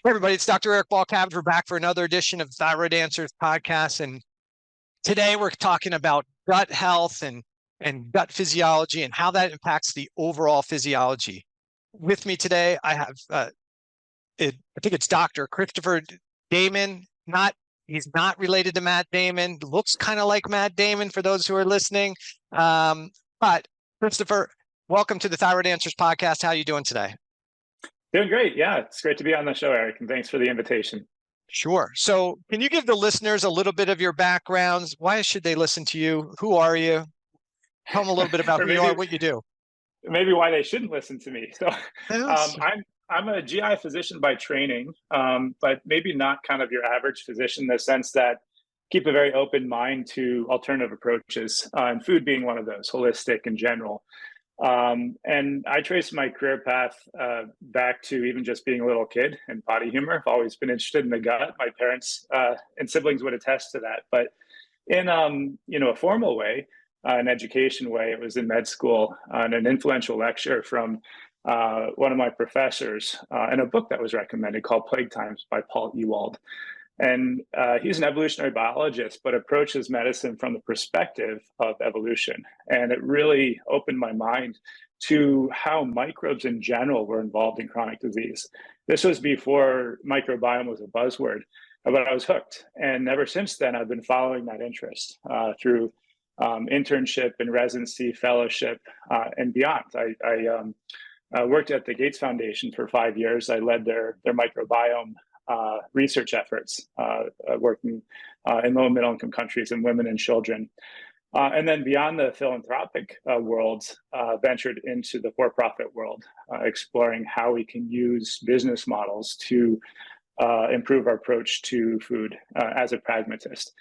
Hey everybody, it's Dr. Eric Balcavage. We're back for another edition of Thyroid Answers Podcast. And today we're talking about gut health and gut physiology and how that impacts the overall physiology. With me today, I have, I think it's Dr. Christopher Damman. He's not related to Matt Damon. Looks kind of like Matt Damon for those who are listening. But Christopher, welcome to the Thyroid Answers Podcast. How are you doing today? Doing great. Yeah, it's great to be on the show, Eric, and thanks for the invitation. Sure. So can you give the listeners a little bit of your backgrounds? Why should they listen to you? Who are you? Tell them a little bit about who you are, what you do. Maybe why they shouldn't listen to me. So Yes. I'm a GI physician by training, but maybe not kind of your average physician in the sense that keep a very open mind to alternative approaches, and food being one of those, holistic in general. And I traced my career path back to even just being a little kid and potty humor. I've always been interested in the gut. My parents and siblings would attest to that. But in a formal way, an education way, it was in med school, and an influential lecture from one of my professors in a book that was recommended called Plague Times by Paul Ewald. And he's an evolutionary biologist, but approaches medicine from the perspective of evolution. And it really opened my mind to how microbes in general were involved in chronic disease. This was before microbiome was a buzzword, but I was hooked. And ever since then, I've been following that interest through internship and residency, fellowship, and beyond. I worked at the Gates Foundation for 5 years. I led their microbiome research efforts, working in low and middle income countries and women and children. And then beyond the philanthropic world, ventured into the for-profit world, exploring how we can use business models to improve our approach to food as a pragmatist.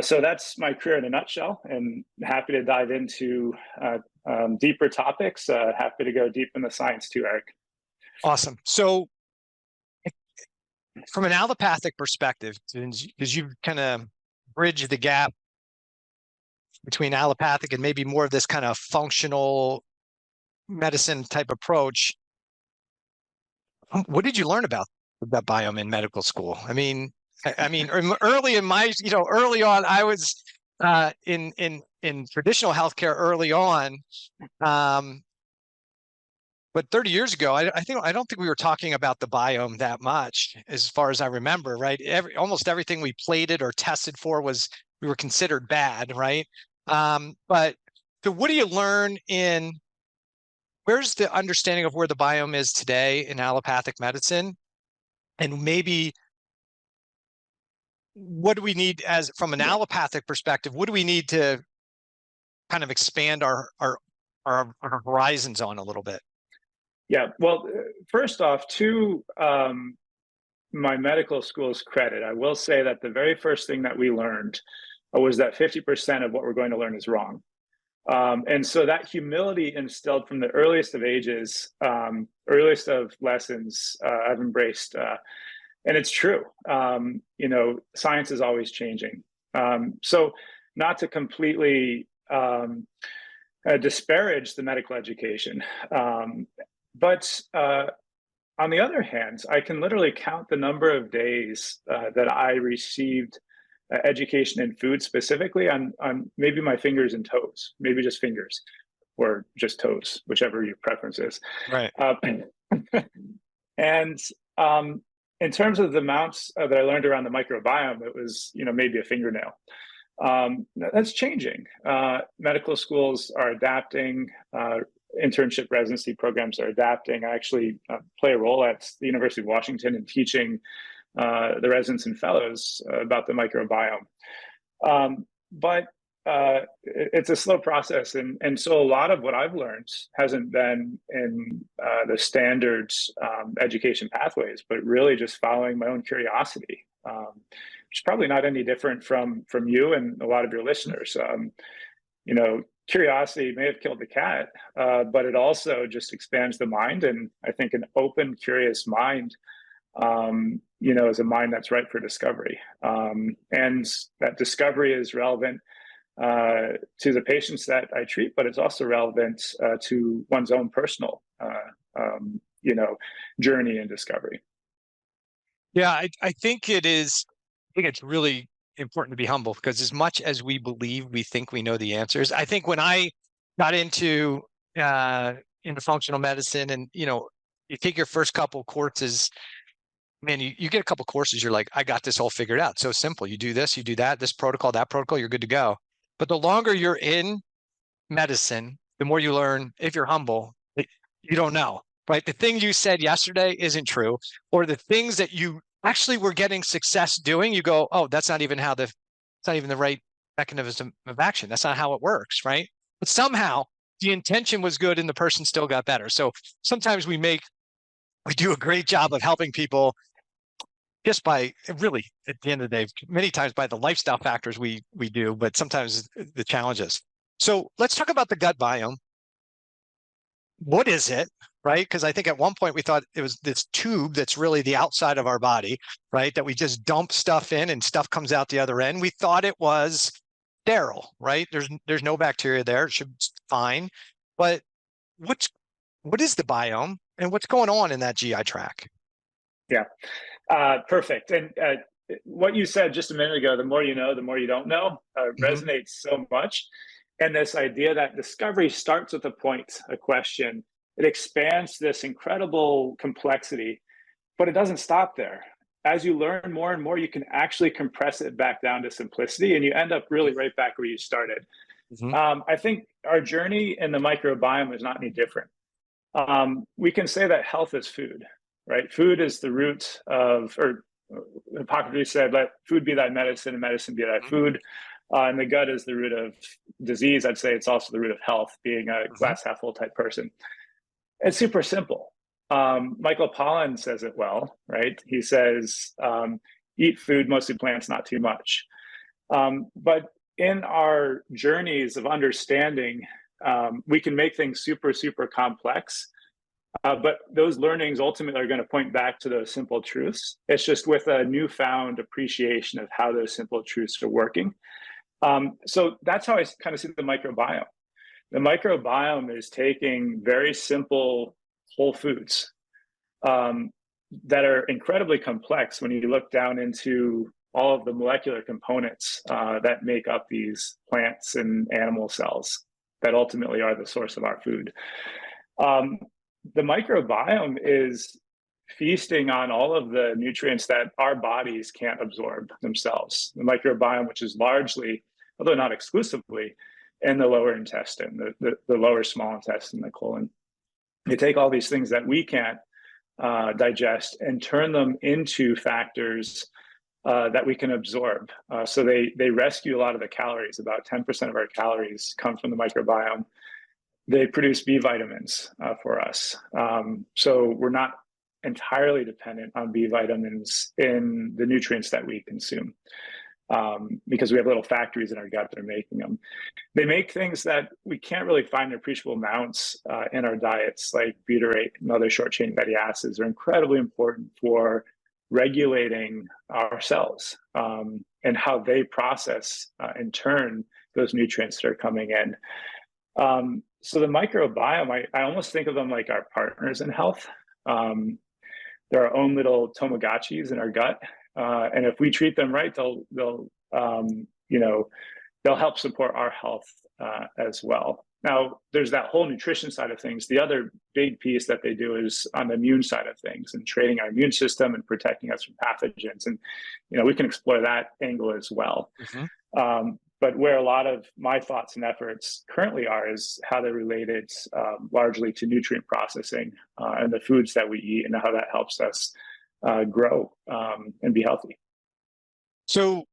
So that's my career in a nutshell, and happy to dive into deeper topics. Happy to go deep in the science too, Eric. Awesome. So from an allopathic perspective, because you've kind of bridged the gap between allopathic and maybe more of this kind of functional medicine type approach, what did you learn about the gut biome in medical school? I mean, early in my, early on, I was in traditional healthcare early on. But 30 years ago, I don't think we were talking about the biome that much, as far as I remember, right? Almost everything we plated or tested for we were considered bad, right? But so what do you learn where's the understanding of where the biome is today in allopathic medicine? And maybe what do we need from an allopathic perspective, what do we need to kind of expand our horizons on a little bit? Yeah, well, first off, to my medical school's credit, I will say that the very first thing that we learned was that 50% of what we're going to learn is wrong. And so that humility instilled from the earliest of ages, earliest of lessons, I've embraced. And it's true. Science is always changing. So not to completely disparage the medical education, but on the other hand, I can literally count the number of days that I received education in food, specifically on maybe my fingers and toes, maybe just fingers or just toes, whichever your preference is. Right. And in terms of the amounts that I learned around the microbiome, it was maybe a fingernail. That's changing. Medical schools are adapting. Internship residency programs are adapting. I actually play a role at the University of Washington in teaching the residents and fellows about the microbiome. But it's a slow process. And so a lot of what I've learned hasn't been in the standard education pathways, but really just following my own curiosity, which is probably not any different from you and a lot of your listeners. Curiosity may have killed the cat, but it also just expands the mind. And I think an open, curious mind, is a mind that's ripe for discovery. And that discovery is relevant to the patients that I treat, but it's also relevant to one's own personal, journey and discovery. Yeah, I think it is. I think it's really important to be humble because as much as we believe we think we know the answers, I think when I got uh, into functional medicine, and you take your first couple courses, man, you get a couple courses, you're like, I got this all figured out. So simple. You do this, you do that, this protocol, you're good to go. But the longer you're in medicine, the more you learn. If you're humble, you don't know, right? The thing you said yesterday isn't true, or the things that you actually were getting success doing, you go, oh, it's not even the right mechanism of action. That's not how it works, right? But somehow the intention was good and the person still got better. So sometimes we do a great job of helping people just by really, at the end of the day, many times by the lifestyle factors we do, but sometimes the challenges. So let's talk about the gut biome. What is it, right? Because I think at one point we thought it was this tube that's really the outside of our body, right? That we just dump stuff in and stuff comes out the other end. We thought it was sterile, right? There's no bacteria there. It should be fine. But what is the biome and what's going on in that GI tract? Yeah, perfect. And what you said just a minute ago, the more you know, the more you don't know, resonates so much. And this idea that discovery starts with a question, it expands this incredible complexity, but it doesn't stop there. As you learn more and more, you can actually compress it back down to simplicity, and you end up really right back where you started. I think our journey in the microbiome is not any different. We can say that health is food, right? Food is the root of, or Hippocrates said, let food be thy medicine and medicine be thy food. And the gut is the root of disease. I'd say it's also the root of health, being a glass half full type person. It's super simple. Michael Pollan says it well, right? He says, eat food, mostly plants, not too much. But in our journeys of understanding, we can make things super, super complex. But those learnings ultimately are going to point back to those simple truths. It's just with a newfound appreciation of how those simple truths are working. So that's how I kind of see the microbiome. The microbiome is taking very simple whole foods that are incredibly complex when you look down into all of the molecular components that make up these plants and animal cells that ultimately are the source of our food. The microbiome is feasting on all of the nutrients that our bodies can't absorb themselves. The microbiome, which is largely, although not exclusively, in the lower intestine, the lower small intestine, the colon. They take all these things that we can't digest and turn them into factors that we can absorb. So they rescue a lot of the calories. About 10% of our calories come from the microbiome. They produce B vitamins for us. So we're not entirely dependent on B vitamins in the nutrients that we consume because we have little factories in our gut that are making them. They make things that we can't really find in appreciable amounts in our diets, like butyrate and other short-chain fatty acids are incredibly important for regulating our cells and how they process in turn those nutrients that are coming in. So the microbiome, I almost think of them like our partners in health. They're our own little Tamagotchis in our gut, and if we treat them right, they'll help support our health as well. Now, there's that whole nutrition side of things. The other big piece that they do is on the immune side of things and training our immune system and protecting us from pathogens. And we can explore that angle as well. But where a lot of my thoughts and efforts currently are is how they're related largely to nutrient processing and the foods that we eat and how that helps us grow and be healthy. So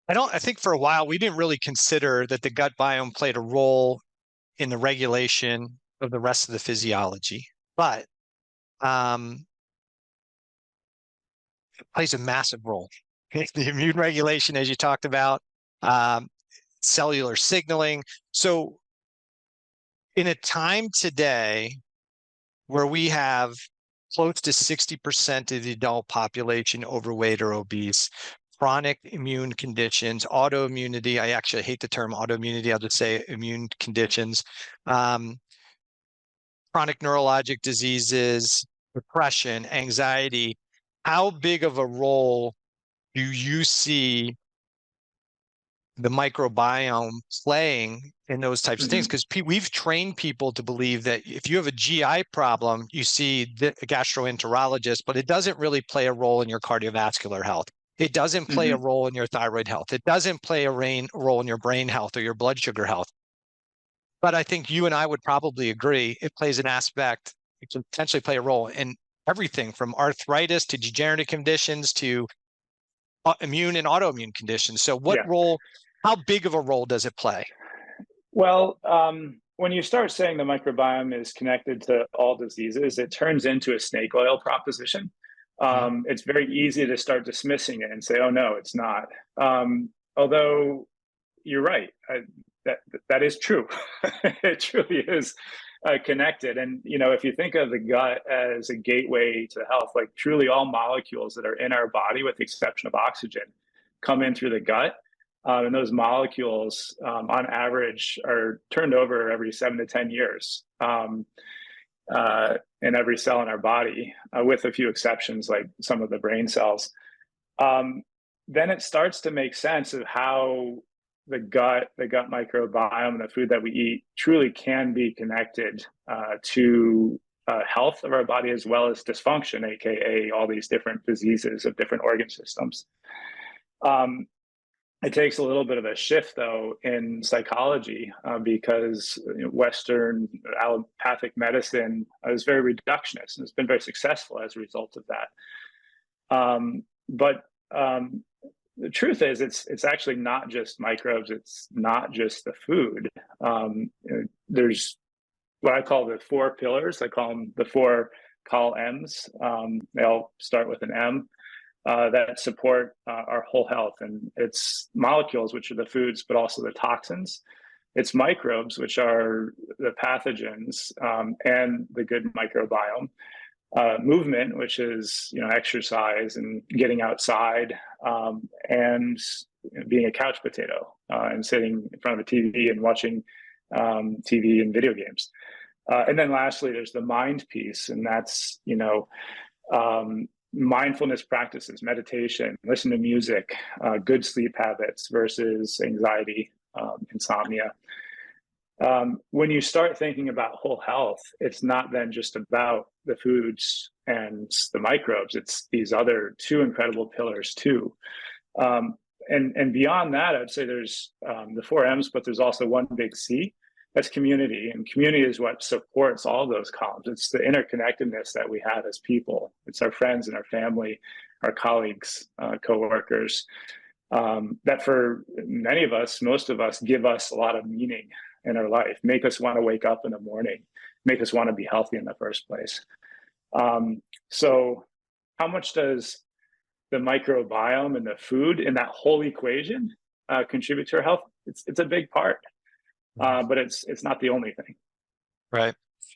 I think for a while we didn't really consider that the gut biome played a role in the regulation of the rest of the physiology, but it plays a massive role. The immune regulation, as you talked about, cellular signaling. So in a time today where we have close to 60% of the adult population overweight or obese, chronic immune conditions, autoimmunity, I actually hate the term autoimmunity, I'll just say immune conditions, chronic neurologic diseases, depression, anxiety, how big of a role do you see the microbiome playing in those types of things? Because we've trained people to believe that if you have a GI problem, you see a gastroenterologist, but it doesn't really play a role in your cardiovascular health. It doesn't play a role in your thyroid health. It doesn't play a role in your brain health or your blood sugar health. But I think you and I would probably agree it plays an aspect, it can potentially play a role in everything from arthritis to degenerative conditions to immune and autoimmune conditions. So role, how big of a role does it play? Well, when you start saying the microbiome is connected to all diseases, it turns into a snake oil proposition. It's very easy to start dismissing it and say, oh, no, it's not. Although you're right, that is true. It truly is connected. And, if you think of the gut as a gateway to health, like truly all molecules that are in our body, with the exception of oxygen, come in through the gut. And those molecules, on average, are turned over every 7 to 10 years in every cell in our body, with a few exceptions, like some of the brain cells. Then it starts to make sense of how the gut microbiome, and the food that we eat truly can be connected to health of our body, as well as dysfunction, aka all these different diseases of different organ systems. It takes a little bit of a shift, though, in psychology, because Western allopathic medicine is very reductionist, and it's been very successful as a result of that. But the truth is, it's actually not just microbes. It's not just the food. There's what I call the 4 pillars. I call them the 4 call M's. They all start with an M. That support our whole health. And it's molecules, which are the foods, but also the toxins. It's microbes, which are the pathogens, and the good microbiome. Movement, which is exercise and getting outside, and being a couch potato, and sitting in front of a TV and watching TV and video games. And then lastly, there's the mind piece, and that's mindfulness practices, meditation, listen to music, good sleep habits versus anxiety, insomnia. When you start thinking about whole health, it's not then just about the foods and the microbes. It's these other 2 incredible pillars too. And beyond that, I'd say there's the 4 M's, but there's also one big C. That's community. And community is what supports all those columns. It's the interconnectedness that we have as people. It's our friends and our family, our colleagues, coworkers, that for many of us, most of us, give us a lot of meaning in our life, make us want to wake up in the morning, make us want to be healthy in the first place. So how much does the microbiome and the food in that whole equation contribute to our health? It's a big part. But it's not the only thing. Right.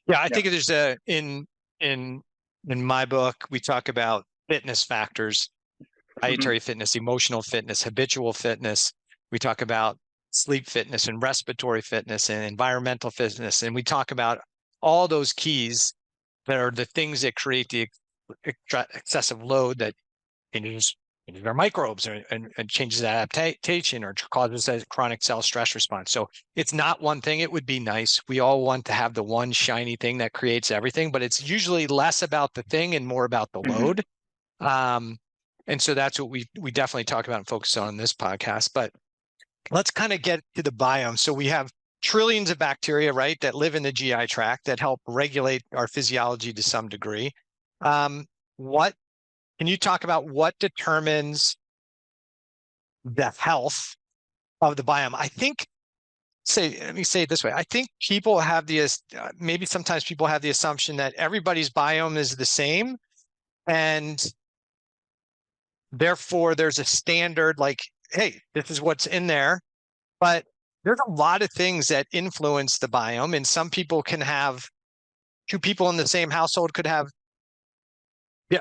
Yeah, I think there's in my book, we talk about fitness factors, dietary fitness, emotional fitness, habitual fitness. We talk about sleep fitness and respiratory fitness and environmental fitness. And we talk about all those keys that are the things that create the excessive load that changes our microbes and changes adaptation or causes a chronic cell stress response. So it's not one thing. It would be nice. We all want to have the one shiny thing that creates everything, but it's usually less about the thing and more about the load. And so that's what we definitely talk about and focus on in this podcast. But let's kind of get to the biome. So we have trillions of bacteria, right, that live in the GI tract that help regulate our physiology to some degree. Can you talk about what determines the health of the biome? Let me say it this way. I think people have maybe sometimes people have the assumption that everybody's biome is the same, and therefore there's a standard like, hey, this is what's in there. But there's a lot of things that influence the biome, and some people can have 2 people in the same household could have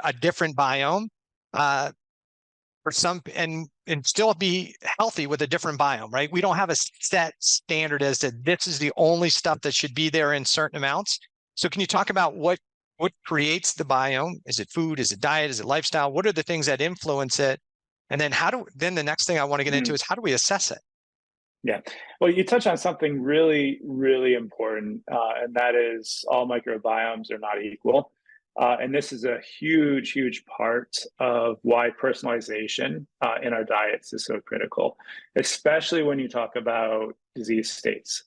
a different biome for some and still be healthy with a different biome, right? We don't have a set standard as to this is the only stuff that should be there in certain amounts. So can you talk about what what creates the biome? Is it food? Is it diet? Is it lifestyle? What are the things that influence it? And then then the next thing I want to get into is how do we assess it? Yeah. Well, you touch on something really, really important, and that is all microbiomes are not equal. And this is a huge, huge part of why personalization in our diets is so critical, especially when you talk about disease states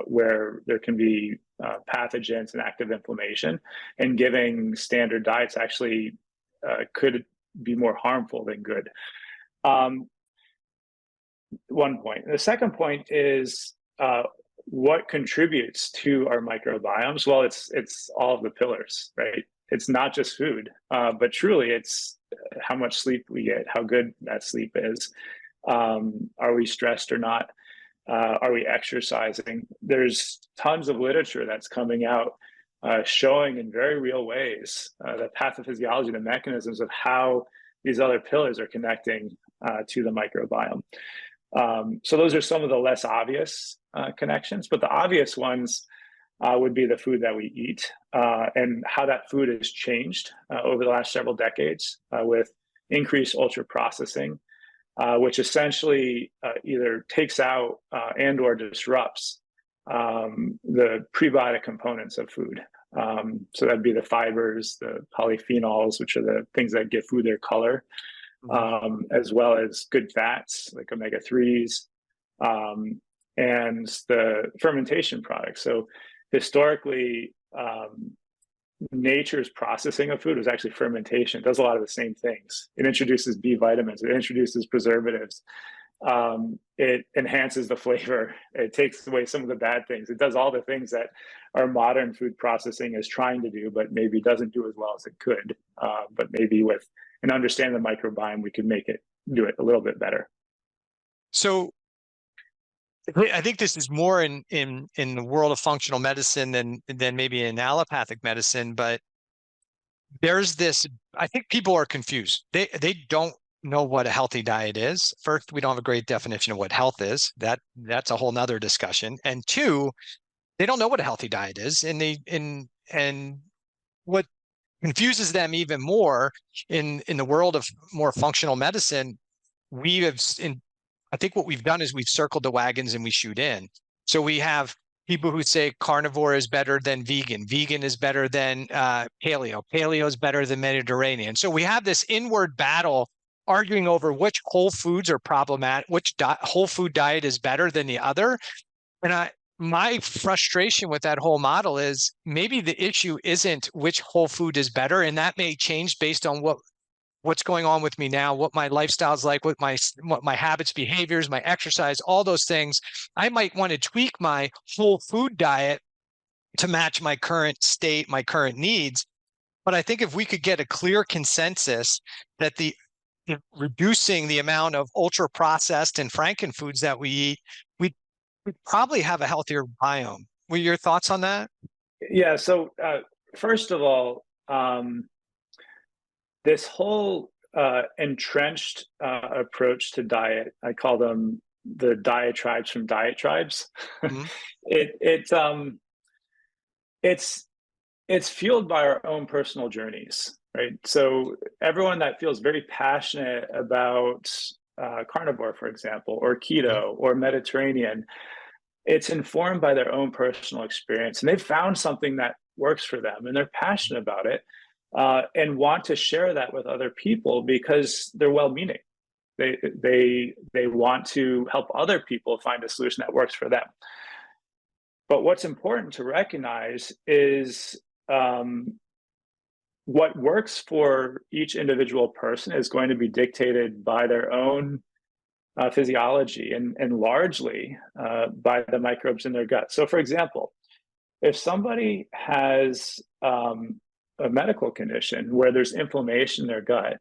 where there can be pathogens and active inflammation, and giving standard diets actually could be more harmful than good. One point. The second point is what contributes to our microbiomes. Well, it's all of the pillars, right? It's not just food, but truly it's how much sleep we get, how good that sleep is. Are we stressed or not? Are we exercising? There's tons of literature that's coming out showing in very real ways the pathophysiology, the mechanisms of how these other pillars are connecting to the microbiome. So those are some of the less obvious connections, but the obvious ones would be the food that we eat and how that food has changed over the last several decades with increased ultra processing, which essentially either takes out and or disrupts the prebiotic components of food. So that'd be the fibers, the polyphenols, which are the things that give food their color. As well as good fats like omega-3s and the fermentation products. So historically, nature's processing of food was actually fermentation. It does a lot of the same things. It introduces B vitamins. It introduces preservatives. It enhances the flavor. It takes away some of the bad things. It does all the things that our modern food processing is trying to do, but maybe doesn't do as well as it could. But maybe with an understanding of the microbiome, we could do it a little bit better. So I think this is more in the world of functional medicine than maybe in allopathic medicine, but there's this, I think people are confused. They don't know what a healthy diet is. First, we don't have a great definition of what health is. That's a whole nother discussion. And two, they don't know what a healthy diet is. And what confuses them even more in the world of more functional medicine, I think what we've done is we've circled the wagons and we shoot in. So we have people who say carnivore is better than vegan. Vegan is better than paleo. Paleo is better than Mediterranean. So we have this inward battle arguing over which whole foods are problematic, which whole food diet is better than the other. And my frustration with that whole model is maybe the issue isn't which whole food is better, and that may change based on what's going on with me now, what my lifestyle is like, what my habits, behaviors, my exercise, all those things. I might want to tweak my whole food diet to match my current state, my current needs. But I think if we could get a clear consensus that reducing the amount of ultra processed and frankenfoods that we eat, we'd probably have a healthier biome. What are your thoughts on that? Yeah. So first of all, this whole entrenched approach to diet, I call them the diatribes from diet tribes. Mm-hmm. It's fueled by our own personal journeys, right? So everyone that feels very passionate about carnivore, for example, or keto or Mediterranean, it's informed by their own personal experience, and they've found something that works for them, and they're passionate about it. And want to share that with other people because they're well-meaning. They want to help other people find a solution that works for them. But what's important to recognize is what works for each individual person is going to be dictated by their own physiology and largely by the microbes in their gut. So, for example, if somebody has a medical condition where there's inflammation in their gut,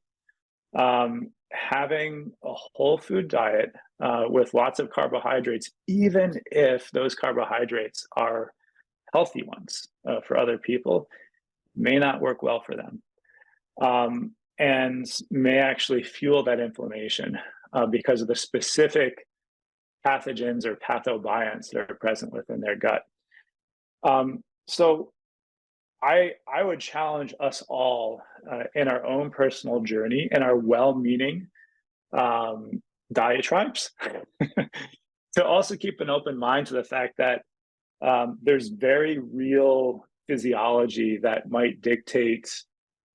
having a whole food diet with lots of carbohydrates, even if those carbohydrates are healthy ones for other people, may not work well for them and may actually fuel that inflammation because of the specific pathogens or pathobionts that are present within their gut. So I would challenge us all in our own personal journey and our well-meaning diatribes to also keep an open mind to the fact that there's very real physiology that might dictate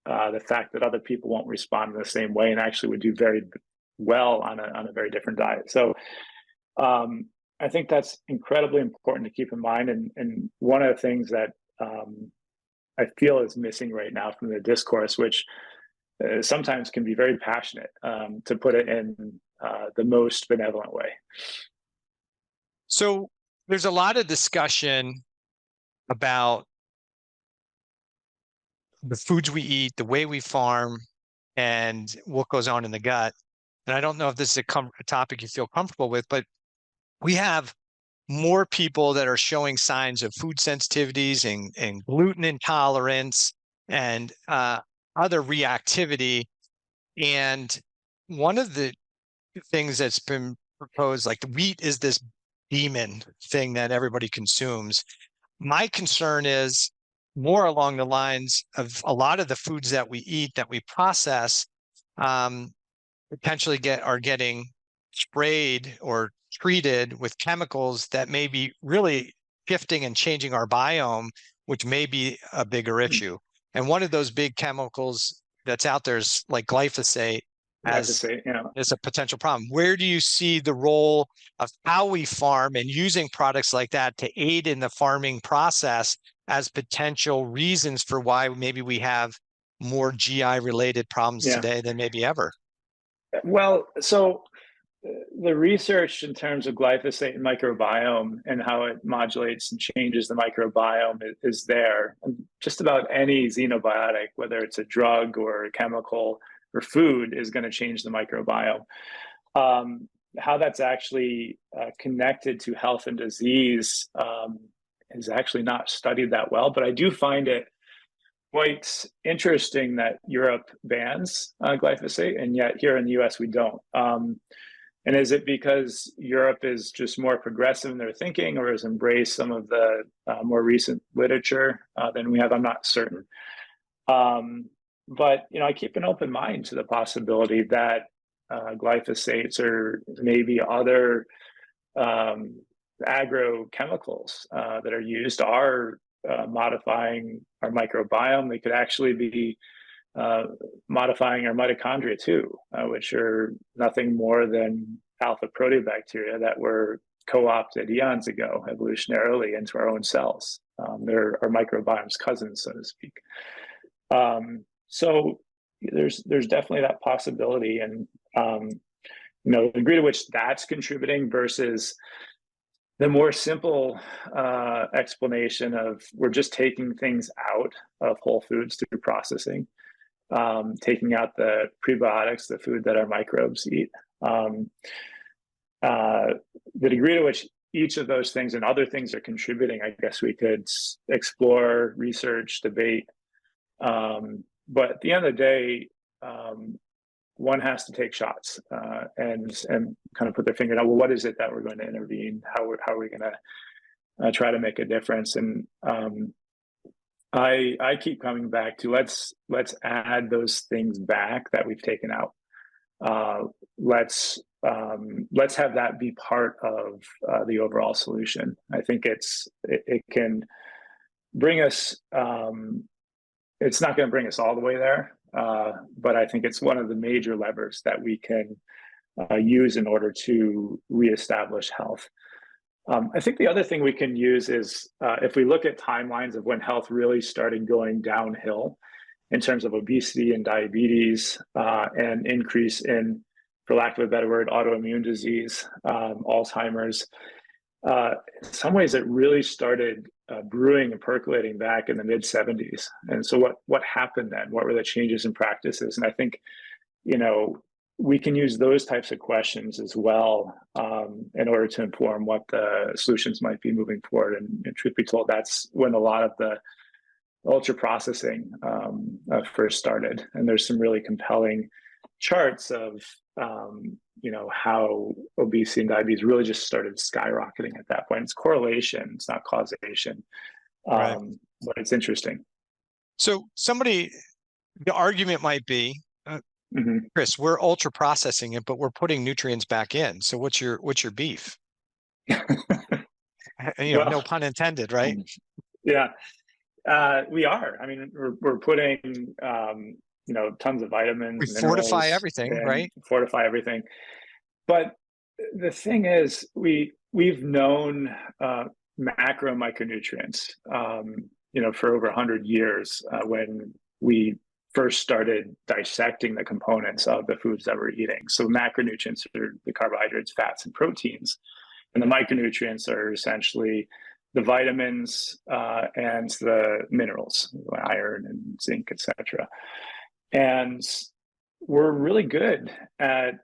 the fact that other people won't respond in the same way and actually would do very well on a very different diet. So I think that's incredibly important to keep in mind. And one of the things that I feel is missing right now from the discourse, which sometimes can be very passionate, to put it in the most benevolent way. So there's a lot of discussion about the foods we eat, the way we farm, and what goes on in the gut. And I don't know if this is a topic you feel comfortable with, but we have more people that are showing signs of food sensitivities and gluten intolerance and other reactivity. And one of the things that's been proposed, like the wheat is this demon thing that everybody consumes. My concern is more along the lines of a lot of the foods that we eat, that we process, potentially are getting sprayed or treated with chemicals that may be really shifting and changing our biome, which may be a bigger issue. And one of those big chemicals that's out there is like glyphosate as a potential problem. Where do you see the role of how we farm and using products like that to aid in the farming process as potential reasons for why maybe we have more GI related problems today than maybe ever? Well, so the research in terms of glyphosate and microbiome and how it modulates and changes the microbiome is there. And just about any xenobiotic, whether it's a drug or a chemical or food, is going to change the microbiome. How that's actually connected to health and disease is actually not studied that well, but I do find it quite interesting that Europe bans glyphosate, and yet here in the US we don't. And is it because Europe is just more progressive in their thinking, or has embraced some of the more recent literature than we have? I'm not certain. But I keep an open mind to the possibility that glyphosates or maybe other agrochemicals that are used are modifying our microbiome. They could actually be modifying our mitochondria too, which are nothing more than alpha proteobacteria that were co-opted eons ago evolutionarily into our own cells. They're our microbiome's cousins, so to speak. So there's definitely that possibility, and the degree to which that's contributing versus the more simple explanation of we're just taking things out of whole foods through processing, taking out the prebiotics, the food that our microbes eat. The degree to which each of those things and other things are contributing, I guess we could explore, research, debate. But at the end of the day, one has to take shots and kind of put their finger down. Well, what is it that we're going to intervene? How are we going to try to make a difference? And I keep coming back to let's add those things back that we've taken out. Let's have that be part of the overall solution. I think it can bring us. It's not going to bring us all the way there, but I think it's one of the major levers that we can use in order to reestablish health. I think the other thing we can use is if we look at timelines of when health really started going downhill in terms of obesity and diabetes and increase in, for lack of a better word, autoimmune disease, Alzheimer's. In some ways, it really started brewing and percolating back in the mid-70s. And so what happened then? What were the changes in practices? And I think, we can use those types of questions as well in order to inform what the solutions might be moving forward. And truth be told, that's when a lot of the ultra processing first started. And there's some really compelling charts of how obesity and diabetes really just started skyrocketing at that point. It's correlation, it's not causation, Right. But it's interesting. So the argument might be, Chris, we're ultra processing it, but we're putting nutrients back in. So what's your beef? Well, No pun intended, right? Yeah, we are. I mean, we're putting tons of vitamins, We fortify minerals, everything, and right? fortify everything. But the thing is, we've known macro micronutrients, for over 100 years when we first started dissecting the components of the foods that we're eating. So macronutrients are the carbohydrates, fats, and proteins, and the micronutrients are essentially the vitamins and the minerals, iron and zinc, etc. And we're really good at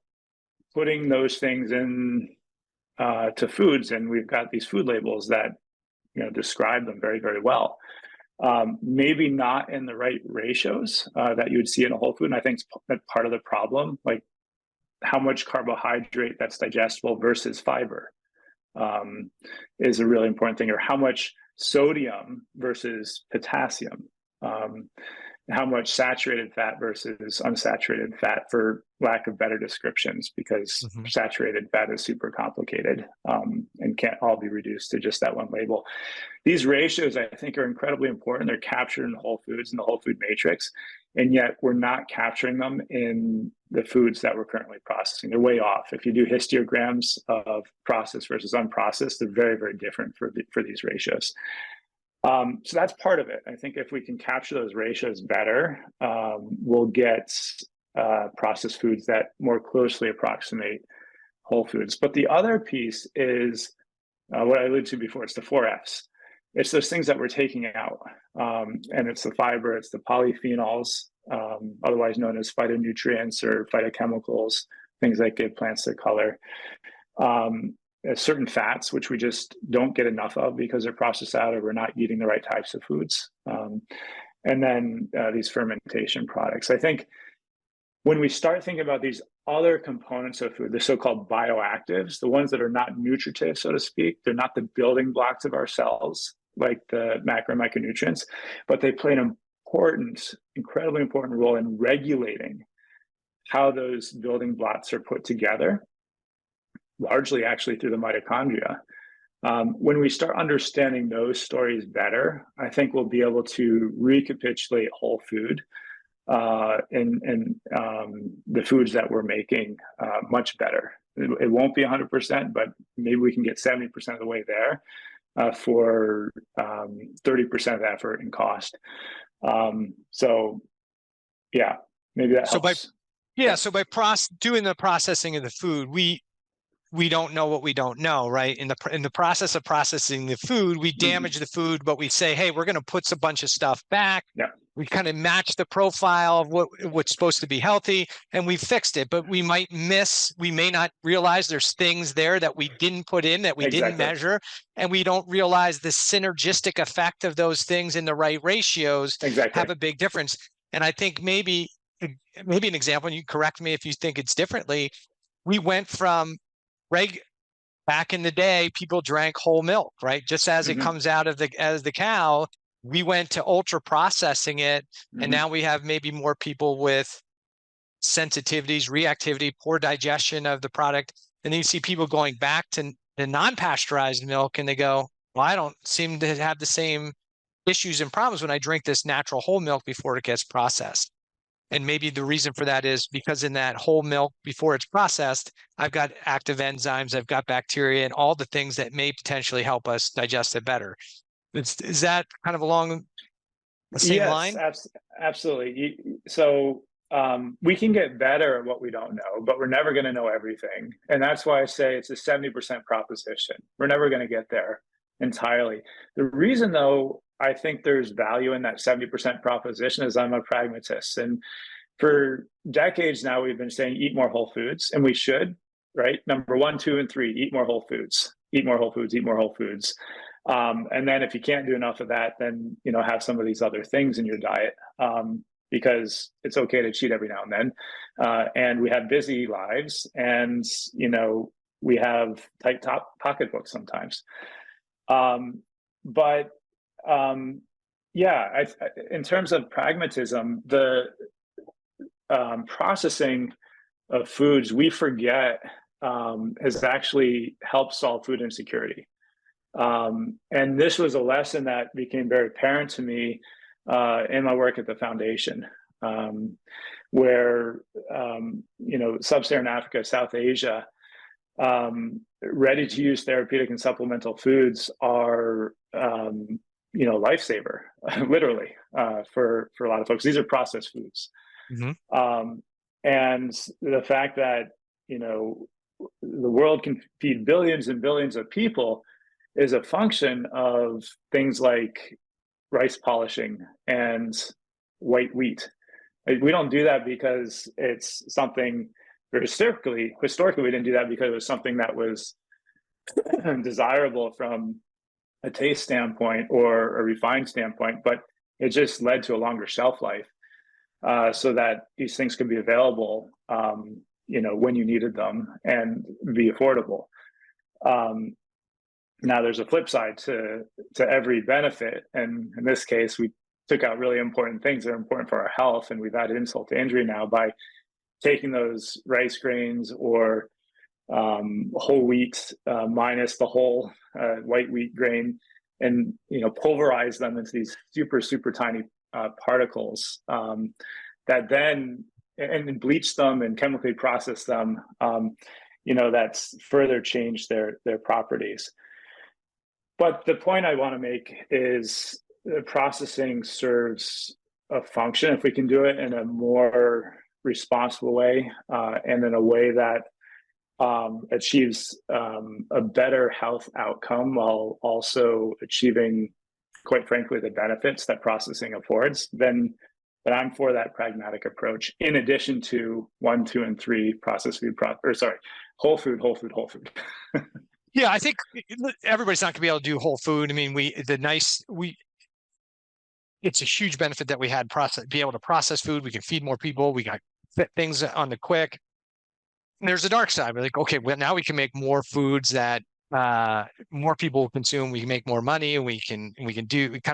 putting those things in to foods, and we've got these food labels that describe them very, very well. Maybe not in the right ratios that you would see in a whole food, and I think that's part of the problem, like how much carbohydrate that's digestible versus fiber is a really important thing, or how much sodium versus potassium, how much saturated fat versus unsaturated fat, for lack of better descriptions, because saturated fat is super complicated and can't all be reduced to just that one label. These ratios, I think, are incredibly important. They're captured in whole foods, in the whole food matrix, and yet we're not capturing them in the foods that we're currently processing. They're way off. If you do histograms of processed versus unprocessed, they're very, very different for these ratios. So that's part of it. I think if we can capture those ratios better, we'll get processed foods that more closely approximate whole foods. But the other piece is what I alluded to before. It's the 4Fs. It's those things that we're taking out. And it's the fiber, it's the polyphenols, otherwise known as phytonutrients or phytochemicals, things that give plants their color. Certain fats, which we just don't get enough of because they're processed out, or we're not eating the right types of foods. And then these fermentation products. I think when we start thinking about these other components of food, the so-called bioactives, the ones that are not nutritive, so to speak, they're not the building blocks of our cells, like the macro micronutrients, but they play an incredibly important role in regulating how those building blocks are put together, largely actually through the mitochondria. When we start understanding those stories better, I think we'll be able to recapitulate whole food and the foods that we're making much better. It won't be 100%, but maybe we can get 70% of the way there for 30% of the effort and cost. So yeah, maybe that helps. So by doing the processing of the food, we don't know what we don't know, right? In the process of processing the food, we damage the food, but we say, hey, we're going to put a bunch of stuff back. Yeah. We kind of match the profile of what's supposed to be healthy, and we fixed it. But we may not realize there's things there that we didn't put in, that we didn't measure, and we don't realize the synergistic effect of those things in the right ratios have a big difference. And I think maybe an example, and you correct me if you think it's differently, we went from back in the day, people drank whole milk, right? Just as it comes out of the cow. We went to ultra processing it, and now we have maybe more people with sensitivities, reactivity, poor digestion of the product. And then you see people going back to the non-pasteurized milk, and they go, well, I don't seem to have the same issues and problems when I drink this natural whole milk before it gets processed. And maybe the reason for that is because in that whole milk, before it's processed, I've got active enzymes, I've got bacteria, and all the things that may potentially help us digest it better. Is that kind of along the same line? Yes, absolutely. So we can get better at what we don't know, but we're never going to know everything. And that's why I say it's a 70% proposition. We're never going to get there entirely. The reason, though, I think there's value in that 70% proposition is I'm a pragmatist. And for decades now, we've been saying eat more whole foods, and we should, right? Number 1, 2, and 3, eat more whole foods, eat more whole foods, eat more whole foods. And then if you can't do enough of that, then, have some of these other things in your diet, because it's okay to cheat every now and then. And we have busy lives, and, we have tight pocketbooks sometimes. But Yeah, in terms of pragmatism, the processing of foods we forget has actually helped solve food insecurity. And this was a lesson that became very apparent to me in my work at the foundation, where Sub-Saharan Africa, South Asia, ready-to-use therapeutic and supplemental foods are lifesaver, literally, for a lot of folks. These are processed foods. Mm-hmm. And the fact that the world can feed billions and billions of people is a function of things like rice polishing and white wheat. We don't do that because it's something, or historically we didn't do that because it was something that was desirable from a taste standpoint or a refined standpoint, but it just led to a longer shelf life, so that these things could be available when you needed them and be affordable. Now there's a flip side to every benefit, and in this case we took out really important things that are important for our health, and we've added insult to injury now by taking those rice grains or whole wheat minus the whole white wheat grain, and pulverize them into these super tiny particles that then and bleach them and chemically process them. That's further changed their properties. But the point I want to make is the processing serves a function if we can do it in a more responsible way, and in a way that achieves a better health outcome while also achieving, quite frankly, the benefits that processing affords, then I'm for that pragmatic approach, in addition to 1, 2, and 3 processed food, whole food. Yeah, I think everybody's not going to be able to do whole food. I mean, it's a huge benefit that we had be able to process food. We can feed more people. We got fit things on the quick. There's a dark side. We're like, okay, well, now we can make more foods that more people consume. We can make more money, and we kind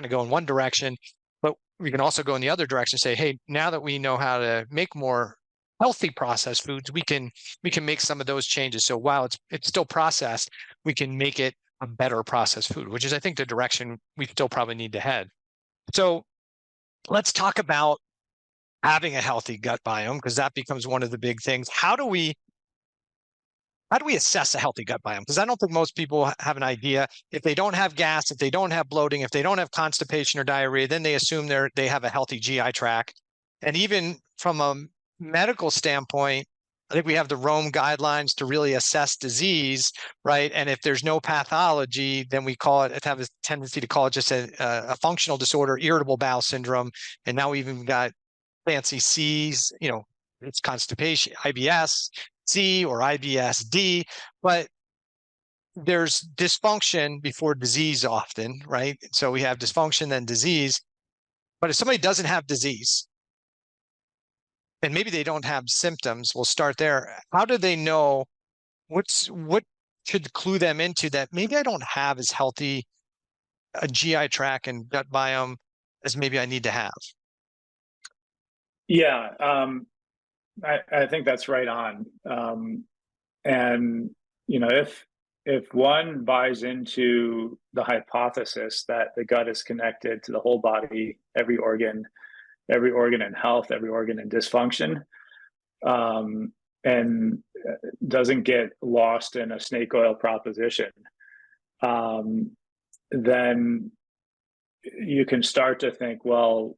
of go in one direction, but we can also go in the other direction and say, hey, now that we know how to make more healthy processed foods, we can make some of those changes. So while it's still processed, we can make it a better processed food, which is, I think, the direction we still probably need to head. So let's talk about having a healthy gut biome, because that becomes one of the big things. How do we assess a healthy gut biome? Because I don't think most people have an idea. If they don't have gas, if they don't have bloating, if they don't have constipation or diarrhea, then they assume they have a healthy GI tract. And even from a medical standpoint, I think we have the Rome guidelines to really assess disease, right? And if there's no pathology, then we have a tendency to call it just a functional disorder, irritable bowel syndrome. And now we even got fancy C's, it's constipation, IBS-C or IBS-D, but there's dysfunction before disease often, right? So we have dysfunction, then disease. But if somebody doesn't have disease, and maybe they don't have symptoms, we'll start there. How do they know what should clue them into that maybe I don't have as healthy a GI tract and gut biome as maybe I need to have? Yeah, I think that's right on. And if one buys into the hypothesis that the gut is connected to the whole body, every organ in health, every organ in dysfunction, and doesn't get lost in a snake oil proposition, then you can start to think, well,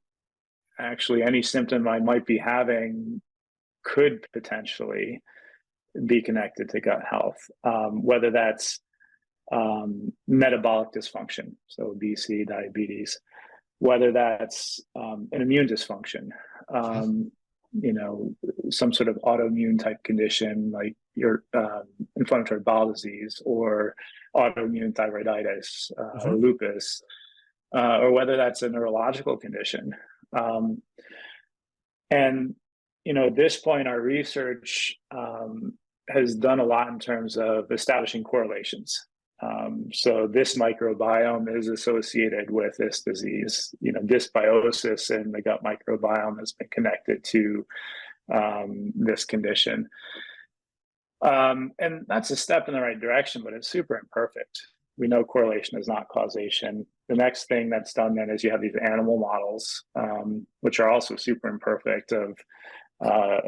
actually, any symptom I might be having could potentially be connected to gut health, whether that's metabolic dysfunction, so obesity, diabetes, whether that's an immune dysfunction, some sort of autoimmune type condition like your inflammatory bowel disease or autoimmune thyroiditis or lupus, or whether that's a neurological condition. And at this point, our research has done a lot in terms of establishing correlations. So this microbiome is associated with this disease. Dysbiosis in the gut microbiome has been connected to this condition. And that's a step in the right direction, but it's super imperfect. We know correlation is not causation. The next thing that's done then is you have these animal models, which are also super imperfect of a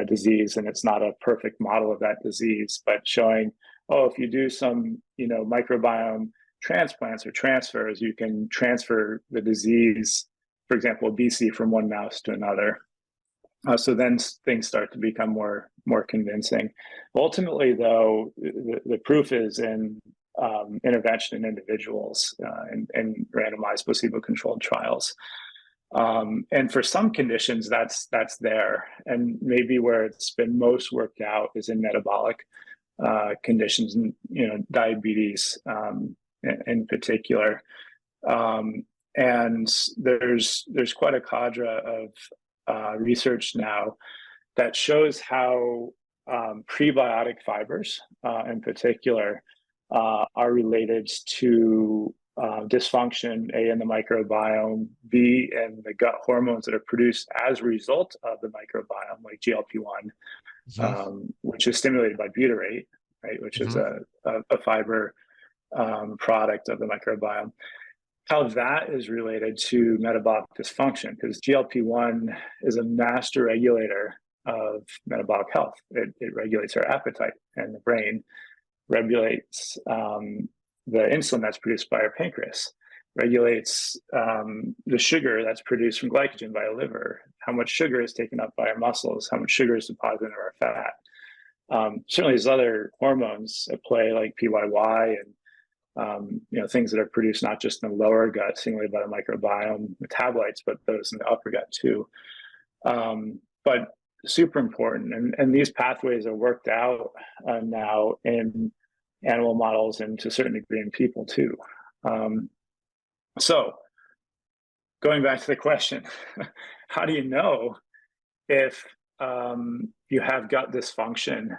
disease, and it's not a perfect model of that disease, but showing, if you do some, microbiome transplants or transfers, you can transfer the disease, for example, obesity from one mouse to another. So then things start to become more convincing. Ultimately, though, the proof is in intervention in individuals and randomized placebo-controlled trials. And for some conditions, that's there. And maybe where it's been most worked out is in metabolic conditions, and diabetes in particular. And there's quite a cadre of research now that shows how prebiotic fibers, in particular, are related to dysfunction, A, in the microbiome, B, in the gut hormones that are produced as a result of the microbiome, like GLP-1, which is stimulated by butyrate, right, which is a fiber product of the microbiome. How that is related to metabolic dysfunction, because GLP-1 is a master regulator of metabolic health. It regulates our appetite, and the brain regulates the insulin that's produced by our pancreas, regulates the sugar that's produced from glycogen by our liver, how much sugar is taken up by our muscles, how much sugar is deposited in our fat. Certainly there's other hormones at play, like PYY and things that are produced not just in the lower gut, stimulated by the microbiome metabolites, but those in the upper gut too. But super important, and these pathways are worked out now in animal models and to a certain degree in people too. So going back to the question, how do you know if you have gut dysfunction?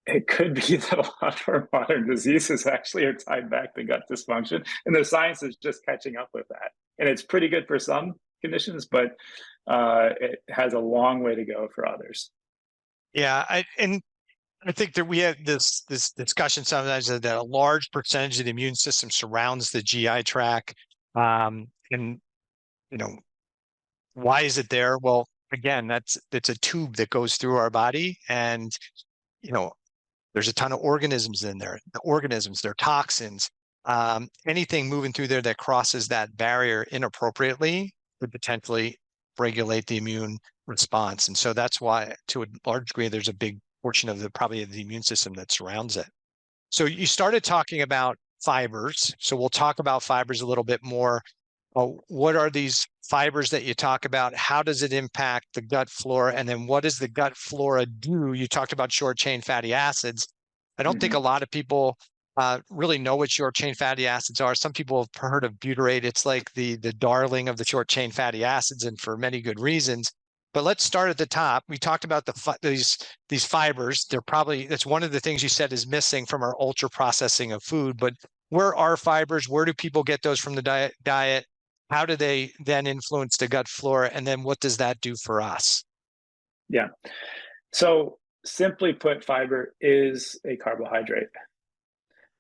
It could be that a lot of our modern diseases actually are tied back to gut dysfunction, and the science is just catching up with that. And it's pretty good for some conditions, but it has a long way to go for others. Yeah, I think that we have this discussion sometimes that a large percentage of the immune system surrounds the GI tract, and why is it there? Well, again, it's a tube that goes through our body, and there's a ton of organisms in there. The organisms, they're toxins. Anything moving through there that crosses that barrier inappropriately could potentially regulate the immune response. And so that's why, to a large degree, there's a big portion of the immune system that surrounds it. So you started talking about fibers. So we'll talk about fibers a little bit more. What are these fibers that you talk about? How does it impact the gut flora? And then what does the gut flora do? You talked about short chain fatty acids. I don't think a lot of people really know what short chain fatty acids are. Some people have heard of butyrate. It's like the darling of the short chain fatty acids, and for many good reasons. But let's start at the top. We talked about these fibers. That's one of the things you said is missing from our ultra processing of food. But where are fibers? Where do people get those from the diet? How do they then influence the gut flora? And then what does that do for us? Yeah. So simply put, fiber is a carbohydrate.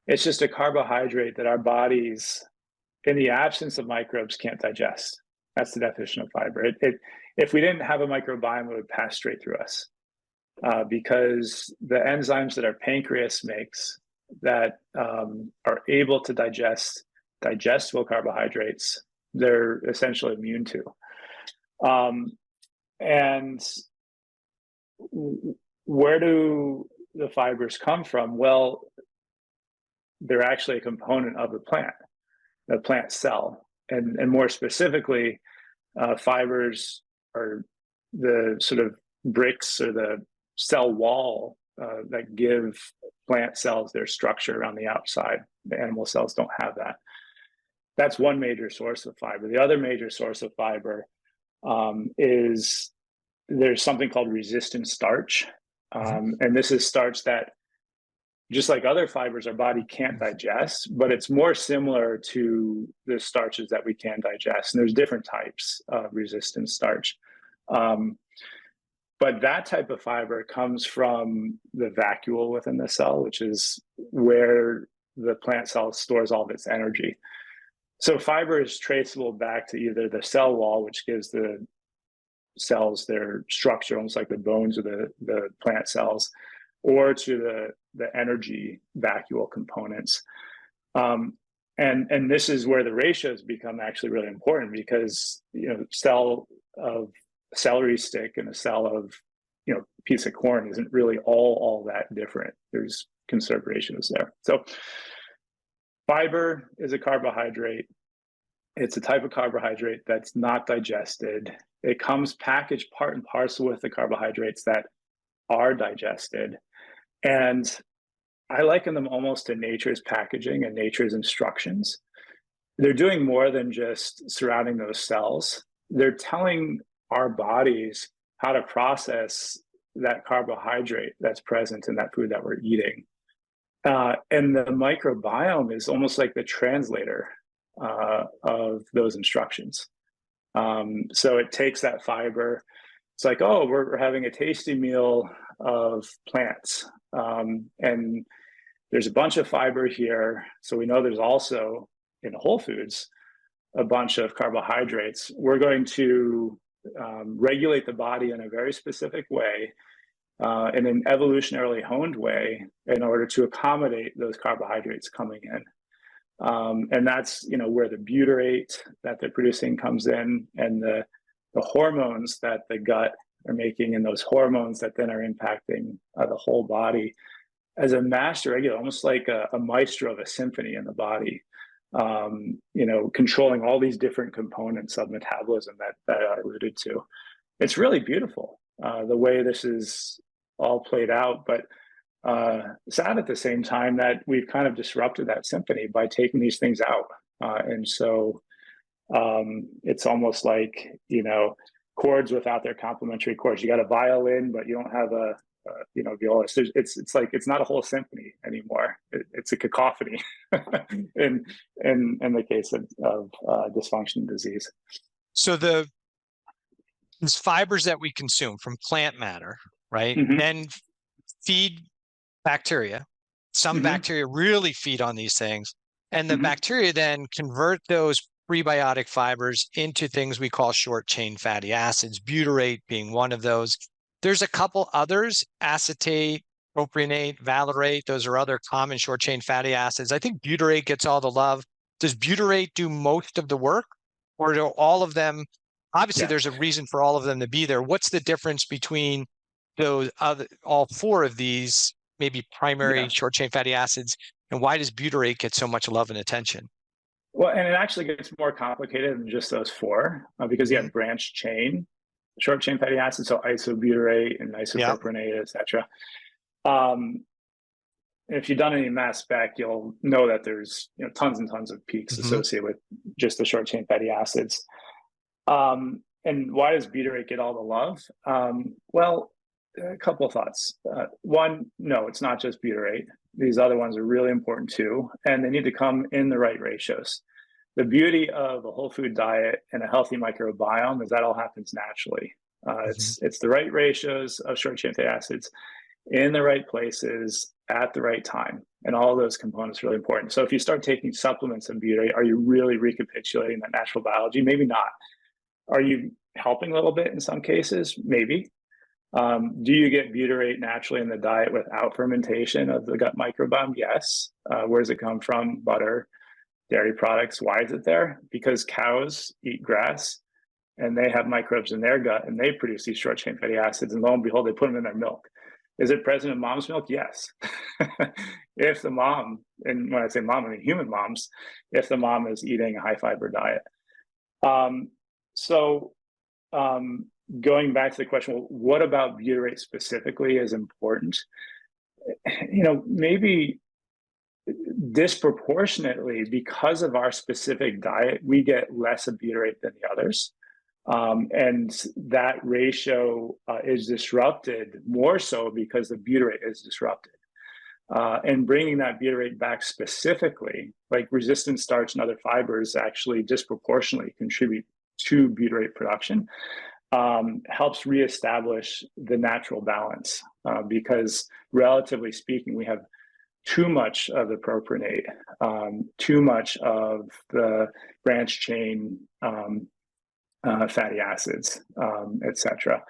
It's just a carbohydrate that our bodies, in the absence of microbes, can't digest. That's the definition of fiber. If we didn't have a microbiome, it would pass straight through us because the enzymes that our pancreas makes that are able to digest digestible carbohydrates, they're essentially immune to. And where do the fibers come from? Well, they're actually a component of the plant cell. And more specifically, fibers are the sort of bricks or the cell wall that give plant cells their structure around the outside. The animal cells don't have that. That's one major source of fiber. The other major source of fiber is there's something called resistant starch And this is starch that, just like other fibers, our body can't digest, but it's more similar to the starches that we can digest. And there's different types of resistant starch. But that type of fiber comes from the vacuole within the cell, which is where the plant cell stores all of its energy. So fiber is traceable back to either the cell wall, which gives the cells their structure, almost like the bones of the plant cells, or to the energy vacuole components. And this is where the ratios become actually really important, because cell of celery stick and a cell of piece of corn isn't really all that different. There's conserved ratios there. So fiber is a carbohydrate. It's a type of carbohydrate that's not digested. It comes packaged part and parcel with the carbohydrates that are digested. And I liken them almost to nature's packaging and nature's instructions. They're doing more than just surrounding those cells. They're telling our bodies how to process that carbohydrate that's present in that food that we're eating. And the microbiome is almost like the translator of those instructions. So it takes that fiber. It's like, oh, we're having a tasty meal of plants. And there's a bunch of fiber here. So we know there's also in whole foods a bunch of carbohydrates. We're going to regulate the body in a very specific way, in an evolutionarily honed way, in order to accommodate those carbohydrates coming in. And that's where the butyrate that they're producing comes in, and the hormones that the gut are making, and those hormones that then are impacting the whole body as a master regulator, almost like a maestro of a symphony in the body, controlling all these different components of metabolism that I alluded to. It's really beautiful the way this is all played out, but sad at the same time that we've kind of disrupted that symphony by taking these things out. And so it's almost like, chords without their complementary chords. You got a violin, but you don't have a violist. It's like, it's not a whole symphony anymore. It's a cacophony in the case of dysfunction and disease. So these fibers that we consume from plant matter, right, then feed bacteria. Some bacteria really feed on these things. And the bacteria then convert those prebiotic fibers into things we call short chain fatty acids, butyrate being one of those. There's a couple others, acetate, propionate, valerate. Those are other common short chain fatty acids. I think butyrate gets all the love. Does butyrate do most of the work, or do all of them? Obviously, there's a reason for all of them to be there. What's the difference between all four of these maybe primary short chain fatty acids, and why does butyrate get so much love and attention? Well, and it actually gets more complicated than just those four, because you have branch chain short chain fatty acids, so isobutyrate and isopropionate, etc. If you've done any mass spec, you'll know that there's tons and tons of peaks associated with just the short chain fatty acids. And why does butyrate get all the love? Well, a couple of thoughts. One, no, it's not just butyrate. These other ones are really important too, and they need to come in the right ratios. The beauty of a whole food diet and a healthy microbiome is that all happens naturally. It's the right ratios of short chain fatty acids in the right places at the right time, and all of those components are really important. So if you start taking supplements of butyrate, are you really recapitulating that natural biology? Maybe not. Are you helping a little bit in some cases? Maybe. Do you get butyrate naturally in the diet without fermentation of the gut microbiome? Yes. Where does it come from? Butter, dairy products. Why is it there? Because cows eat grass and they have microbes in their gut and they produce these short chain fatty acids, and lo and behold, they put them in their milk. Is it present in mom's milk? Yes. If the mom, and when I say mom, I mean human moms, if the mom is eating a high fiber diet. Going back to the question, well, what about butyrate specifically is important? Maybe disproportionately, because of our specific diet, we get less of butyrate than the others. And that ratio is disrupted more so because the butyrate is disrupted. And bringing that butyrate back specifically, like resistant starch and other fibers actually disproportionately contribute to butyrate production, helps reestablish the natural balance, because relatively speaking, we have too much of the propionate, too much of the branch chain fatty acids, etc.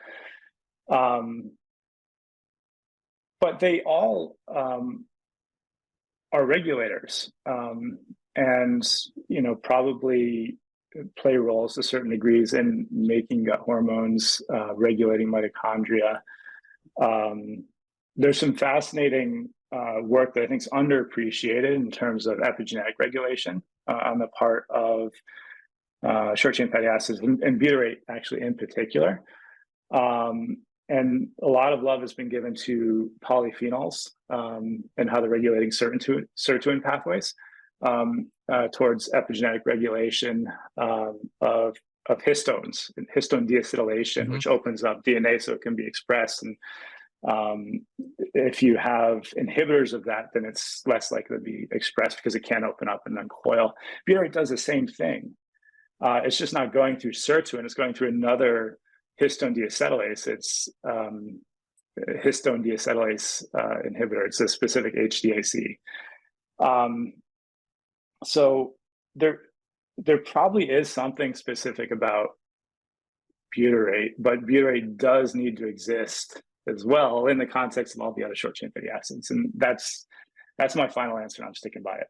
But they all are regulators, and probably play roles to certain degrees in making gut hormones, regulating mitochondria. There's some fascinating work that I think is underappreciated in terms of epigenetic regulation on the part of short-chain fatty acids and butyrate actually in particular. And a lot of love has been given to polyphenols and how they're regulating sirtuin pathways towards epigenetic regulation of histones and histone deacetylation, which opens up DNA so it can be expressed. And if you have inhibitors of that, then it's less likely to be expressed because it can't open up and uncoil. Butyrate does the same thing. It's just not going through sirtuin, it's going through another histone deacetylase. It's histone deacetylase inhibitor. It's a specific HDAC. So there probably is something specific about butyrate, but butyrate does need to exist as well in the context of all the other short chain fatty acids. And that's my final answer, and I'm sticking by it.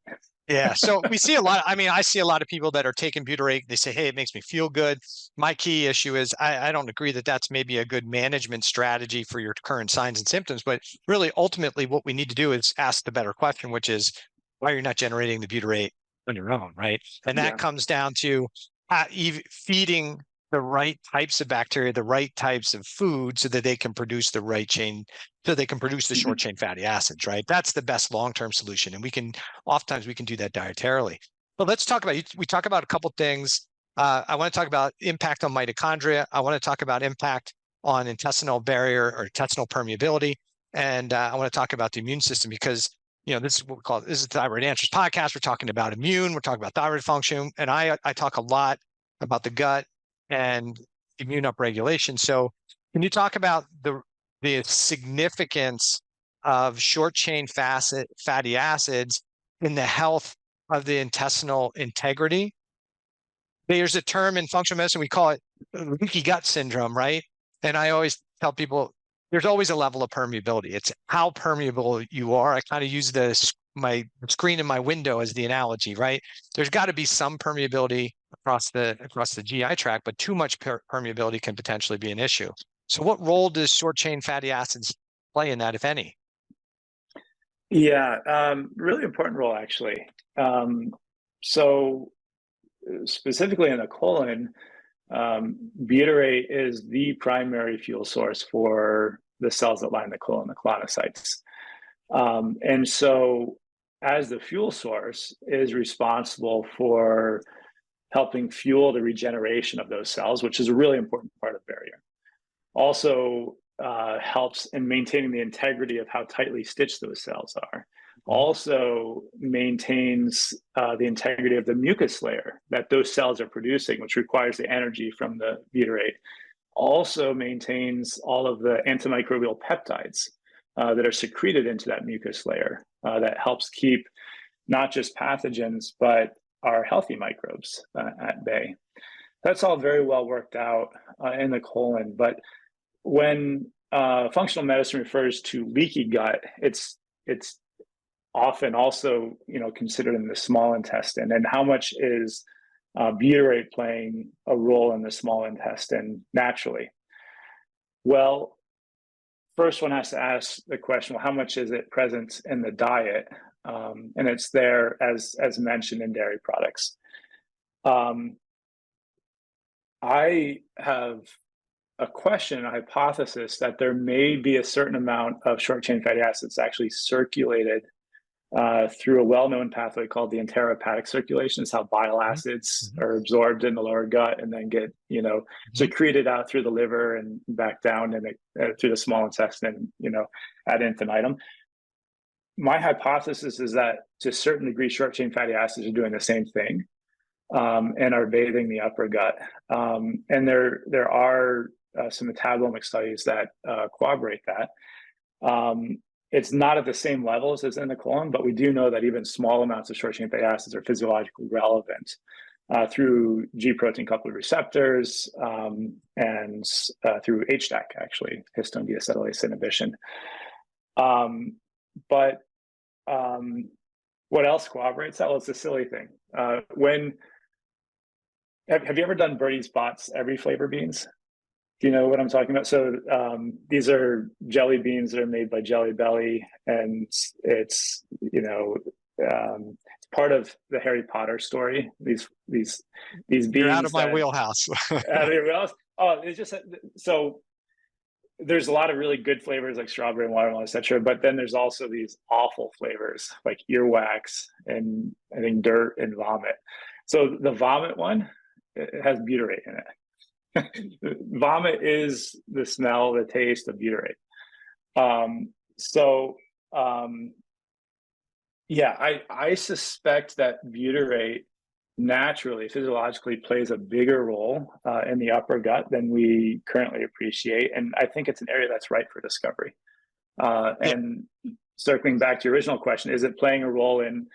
Yeah. So we see a lot. I see a lot of people that are taking butyrate. They say, hey, it makes me feel good. My key issue is I don't agree that that's maybe a good management strategy for your current signs and symptoms. But really, ultimately, what we need to do is ask the better question, which is why you're not generating the butyrate on your own, right? And that comes down to feeding the right types of bacteria, the right types of food so that they can produce the right chain, so they can produce the short chain fatty acids, right? That's the best long-term solution. And oftentimes we can do that dietarily. But let's talk about, we talk about a couple things. I want to talk about impact on mitochondria. I want to talk about impact on intestinal barrier or intestinal permeability. And I want to talk about the immune system because this is what we call, this is the Thyroid Answers Podcast. We're talking about immune, we're talking about thyroid function. And I talk a lot about the gut and immune upregulation. So can you talk about the significance of short chain fatty acids in the health of the intestinal integrity? There's a term in functional medicine, we call it leaky gut syndrome, right? And I always tell people there's always a level of permeability. It's how permeable you are. I kind of use my screen in my window as the analogy, right? There's got to be some permeability across the GI tract, but too much permeability can potentially be an issue. So what role does short chain fatty acids play in that, if any? Yeah, really important role, actually. So specifically in the colon, butyrate is the primary fuel source for the cells that line the colon, the colonocytes. And so as the fuel source is responsible for helping fuel the regeneration of those cells, which is a really important part of barrier. Also helps in maintaining the integrity of how tightly stitched those cells are. Also maintains the integrity of the mucus layer that those cells are producing, which requires the energy from the butyrate. Also maintains all of the antimicrobial peptides that are secreted into that mucus layer that helps keep not just pathogens, but our healthy microbes at bay. That's all very well worked out in the colon. But when functional medicine refers to leaky gut, it's often also considered in the small intestine. And how much is butyrate playing a role in the small intestine naturally? Well, first one has to ask the question, well, how much is it present in the diet? And it's there as mentioned in dairy products. I have a question, a hypothesis that there may be a certain amount of short chain fatty acids actually circulated through a well-known pathway called the enterohepatic circulation. Is how bile acids are absorbed in the lower gut and then get, secreted out through the liver and back down and through the small intestine, ad infinitum. My hypothesis is that to a certain degree, short chain fatty acids are doing the same thing and are bathing the upper gut. And there are some metabolomic studies that corroborate that. It's not at the same levels as in the colon, but we do know that even small amounts of short chain fatty acids are physiologically relevant through G protein coupled receptors and through HDAC, actually, histone deacetylase inhibition. But what else corroborates that? Well, it's a silly thing. Have you ever done Birdie's Bots every flavor beans? Do you know what I'm talking about? So these are jelly beans that are made by Jelly Belly, and it's part of the Harry Potter story. These beans. You're out of my wheelhouse. Out of your wheelhouse. Oh, it's just so. There's a lot of really good flavors like strawberry and watermelon, etc. But then there's also these awful flavors like earwax and I think dirt and vomit. So the vomit one, it has butyrate in it. Vomit is the smell, the taste of butyrate. I suspect that butyrate naturally, physiologically plays a bigger role in the upper gut than we currently appreciate. And I think it's an area that's ripe for discovery. And circling back to your original question, is it playing a role in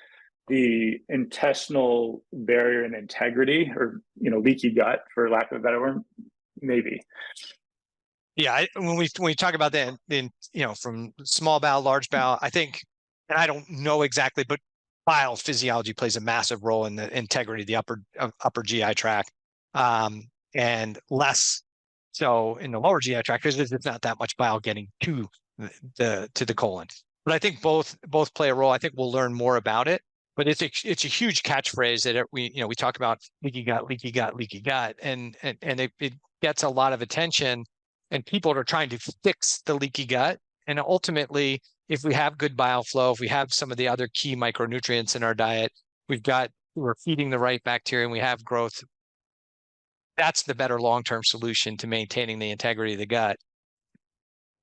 the intestinal barrier and integrity, or leaky gut, for lack of a better word? Maybe. Yeah, when we talk about that, from small bowel, large bowel, I think, and I don't know exactly, but bile physiology plays a massive role in the integrity of the upper GI tract, and less so in the lower GI tract because there's not that much bile getting to the colon. But I think both play a role. I think we'll learn more about it. But it's a huge catchphrase that we talk about: leaky gut, leaky gut, leaky gut, and it gets a lot of attention, and people are trying to fix the leaky gut. And ultimately, if we have good bile flow, if we have some of the other key micronutrients in our diet, we're feeding the right bacteria and we have growth. That's the better long-term solution to maintaining the integrity of the gut.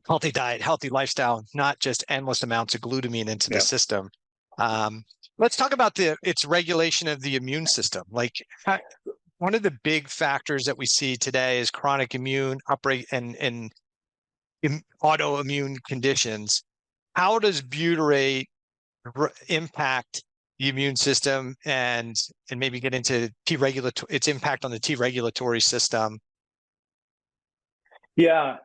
Healthy diet, healthy lifestyle, not just endless amounts of glutamine into the system. Let's talk about its regulation of the immune system. Like, one of the big factors that we see today is chronic immune and autoimmune conditions. How does butyrate impact the immune system, and maybe get into its impact on the T regulatory system? Yeah.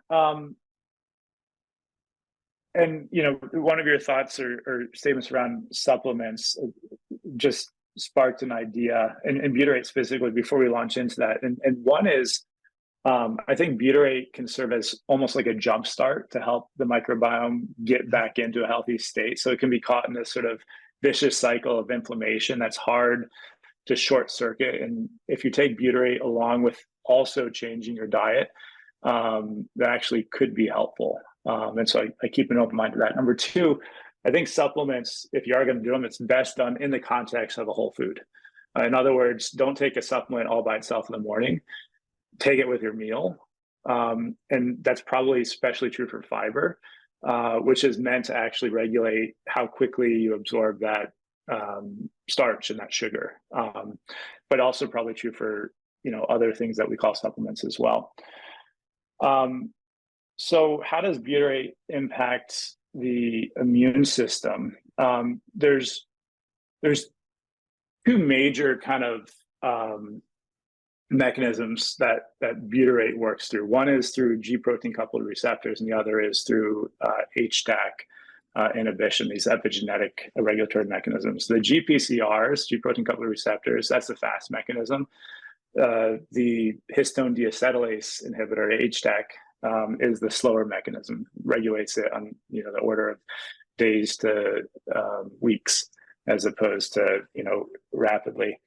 And one of your thoughts or statements around supplements just sparked an idea, and butyrate specifically, before we launch into that. And one is, I think butyrate can serve as almost like a jump start to help the microbiome get back into a healthy state. So it can be caught in this sort of vicious cycle of inflammation that's hard to short circuit. And if you take butyrate along with also changing your diet, that actually could be helpful. And so I keep an open mind to that. Number two, I think supplements, if you are going to do them, it's best done in the context of a whole food. In other words, don't take a supplement all by itself in the morning. Take it with your meal. And that's probably especially true for fiber, which is meant to actually regulate how quickly you absorb that starch and that sugar. But also probably true for other things that we call supplements as well. So how does butyrate impact the immune system? There's two major kind of mechanisms that butyrate works through. One is through G protein coupled receptors, and the other is through HDAC inhibition, these epigenetic regulatory mechanisms. The GPCRs, G protein coupled receptors, that's the fast mechanism. The histone deacetylase inhibitor, HDAC, is the slower mechanism, regulates it on the order of days to weeks, as opposed to rapidly.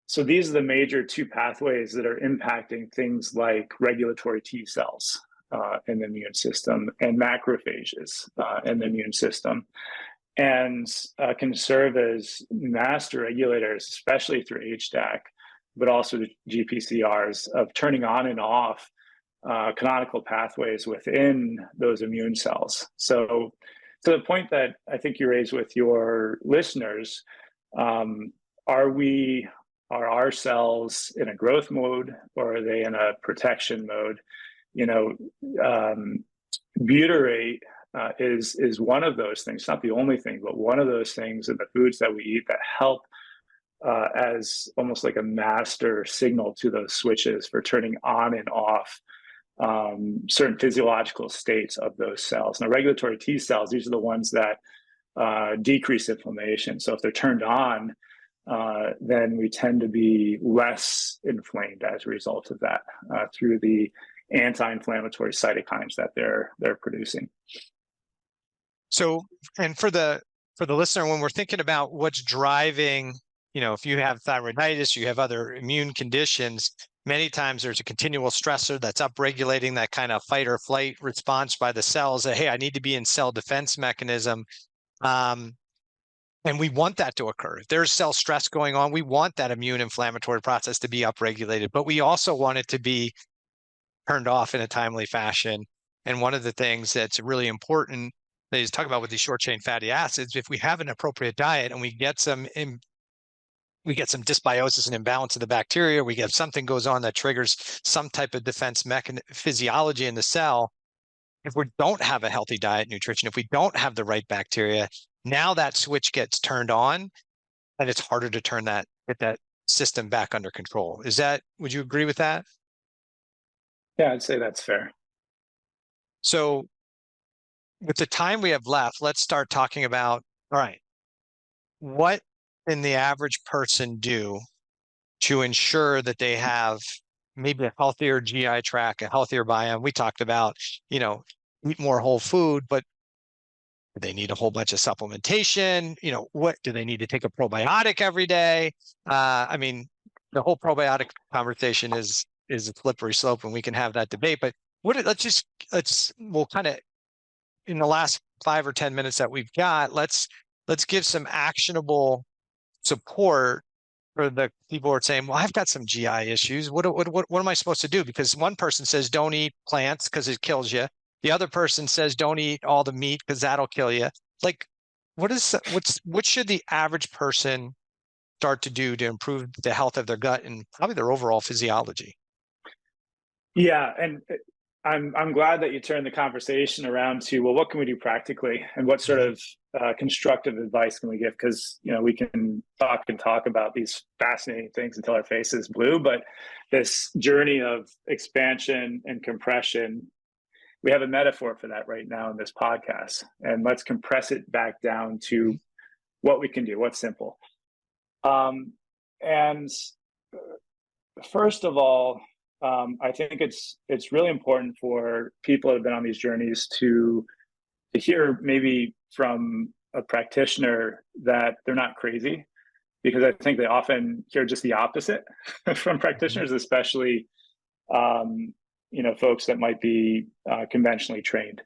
So these are the major two pathways that are impacting things like regulatory T cells in the immune system and macrophages in the immune system. and can serve as master regulators, especially through HDAC, but also the GPCRs, of turning on and off canonical pathways within those immune cells. So to the point that I think you raised with your listeners, are our cells in a growth mode, or are they in a protection mode? Butyrate is one of those things, not the only thing, but one of those things in the foods that we eat that help as almost like a master signal to those switches for turning on and off certain physiological states of those cells. Now, regulatory T cells, these are the ones that decrease inflammation. So if they're turned on, then we tend to be less inflamed as a result of that through the anti-inflammatory cytokines that they're producing. So, and for the listener, when we're thinking about what's driving, if you have thyroiditis, you have other immune conditions, many times there's a continual stressor that's upregulating that kind of fight or flight response by the cells that, hey, I need to be in cell defense mechanism. And we want that to occur. If there's cell stress going on, we want that immune inflammatory process to be upregulated, but we also want it to be turned off in a timely fashion. And one of the things that's really important that he's talking about with these short chain fatty acids, if we have an appropriate diet and we get some dysbiosis and imbalance of the bacteria, we get something goes on that triggers some type of defense physiology in the cell. If we don't have a healthy diet, nutrition, if we don't have the right bacteria, now that switch gets turned on, and it's harder to get that system back under control. Would you agree with that? Yeah, I'd say that's fair. So with the time we have left, let's start talking about, all right, what can the average person do to ensure that they have maybe a healthier GI tract, a healthier biome? We talked about, eat more whole food, but do they need a whole bunch of supplementation? What do they need to take a probiotic every day? The whole probiotic conversation is a slippery slope, and we can have that debate. But we'll kind of, in the last 5 or 10 minutes that we've got, let's give some actionable support for the people who are saying, well, I've got some GI issues. What am I supposed to do? Because one person says don't eat plants because it kills you. The other person says don't eat all the meat because that'll kill you. Like, what should the average person start to do to improve the health of their gut and probably their overall physiology? Yeah, and I'm glad that you turned the conversation around to, well, what can we do practically, and what sort of constructive advice can we give? Because we can talk about these fascinating things until our face is blue, but this journey of expansion and compression, we have a metaphor for that right now in this podcast, and let's compress it back down to what we can do, what's simple. And first of all, I think it's really important for people that have been on these journeys to hear maybe from a practitioner that they're not crazy, because I think they often hear just the opposite from practitioners, especially folks that might be conventionally trained.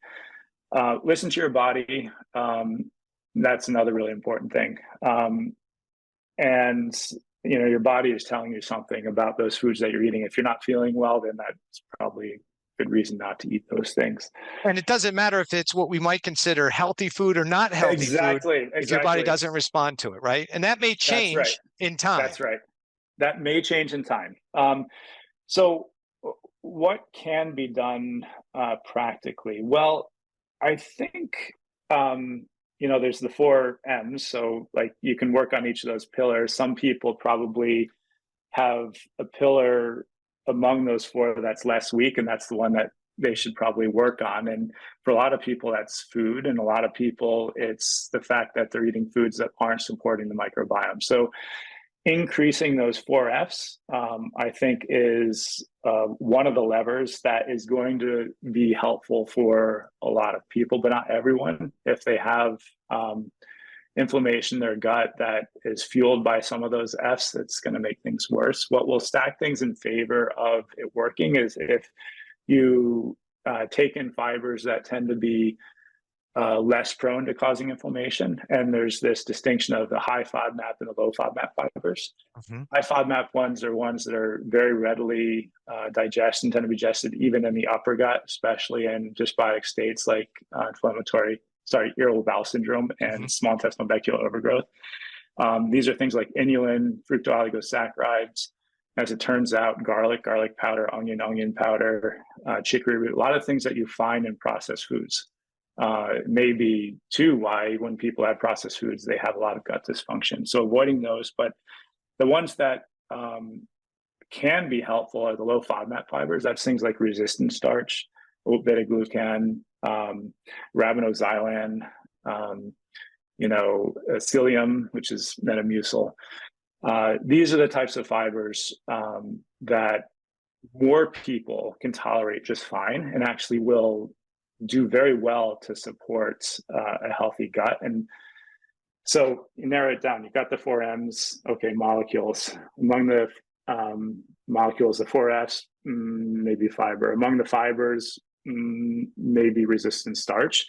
Listen to your body. That's another really important thing. And your body is telling you something about those foods that you're eating. If you're not feeling well, then that's probably a good reason not to eat those things. And it doesn't matter if it's what we might consider healthy food or not healthy food. If your body doesn't respond to it, right? And that may change in time. That's right. That may change in time. So what can be done practically? Well, I think there's the 4 M's. So like you can work on each of those pillars. Some people probably have a pillar among those 4 that's less weak, and that's the one that they should probably work on. And for a lot of people, that's food. And a lot of people, it's the fact that they're eating foods that aren't supporting the microbiome. So increasing those 4 F's, I think, is one of the levers that is going to be helpful for a lot of people, but not everyone. If they have inflammation in their gut that is fueled by some of those F's, it's going to make things worse. What will stack things in favor of it working is if you take in fibers that tend to be less prone to causing inflammation. And there's this distinction of the high FODMAP and the low FODMAP fibers. Mm-hmm. High FODMAP ones are ones that are very readily digested and tend to be digested even in the upper gut, especially in dysbiotic states like irritable bowel syndrome and small intestinal bacterial overgrowth. These are things like inulin, fructooligosaccharides. As it turns out, garlic powder, onion powder, chicory root, a lot of things that you find in processed foods. Maybe too why when people have processed foods, they have a lot of gut dysfunction. So avoiding those, but the ones that can be helpful are the low FODMAP fibers. That's things like resistant starch, beta-glucan, rabinoxylan, psyllium, which is Metamucil. These are the types of fibers that more people can tolerate just fine and actually will do very well to support a healthy gut. And so you narrow it down. You've got the 4Ms, okay, molecules. Among the molecules, the 4Fs, maybe fiber. Among the fibers, maybe resistant starch.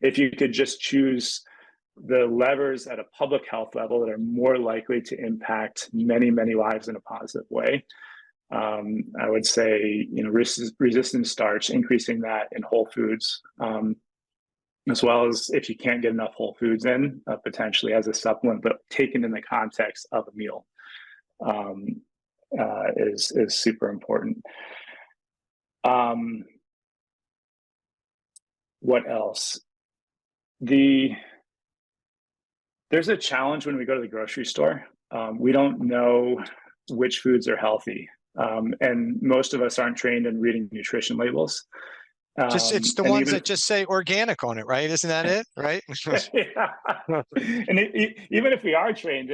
If you could just choose the levers at a public health level that are more likely to impact many, many lives in a positive way, I would say, resistant starch, increasing that in whole foods, as well as if you can't get enough whole foods in, potentially as a supplement, but taken in the context of a meal, is super important. What else? There's a challenge when we go to the grocery store. We don't know which foods are healthy. And most of us aren't trained in reading nutrition labels. It's the ones that just say organic on it, right? Isn't that it? Right. Yeah. And even if we are trained,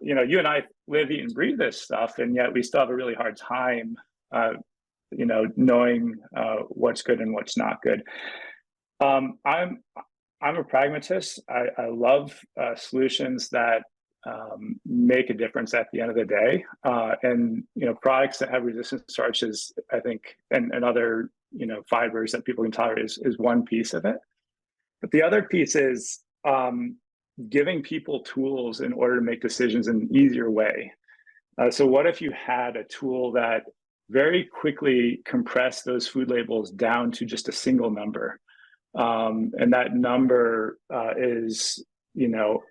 you and I live, eat, and breathe this stuff, and yet we still have a really hard time, knowing what's good and what's not good. I'm a pragmatist. I love solutions that make a difference at the end of the day. And products that have resistant starches, I think, and other fibers that people can tolerate is one piece of it. But the other piece is giving people tools in order to make decisions in an easier way. So what if you had a tool that very quickly compressed those food labels down to just a single number? And that number is,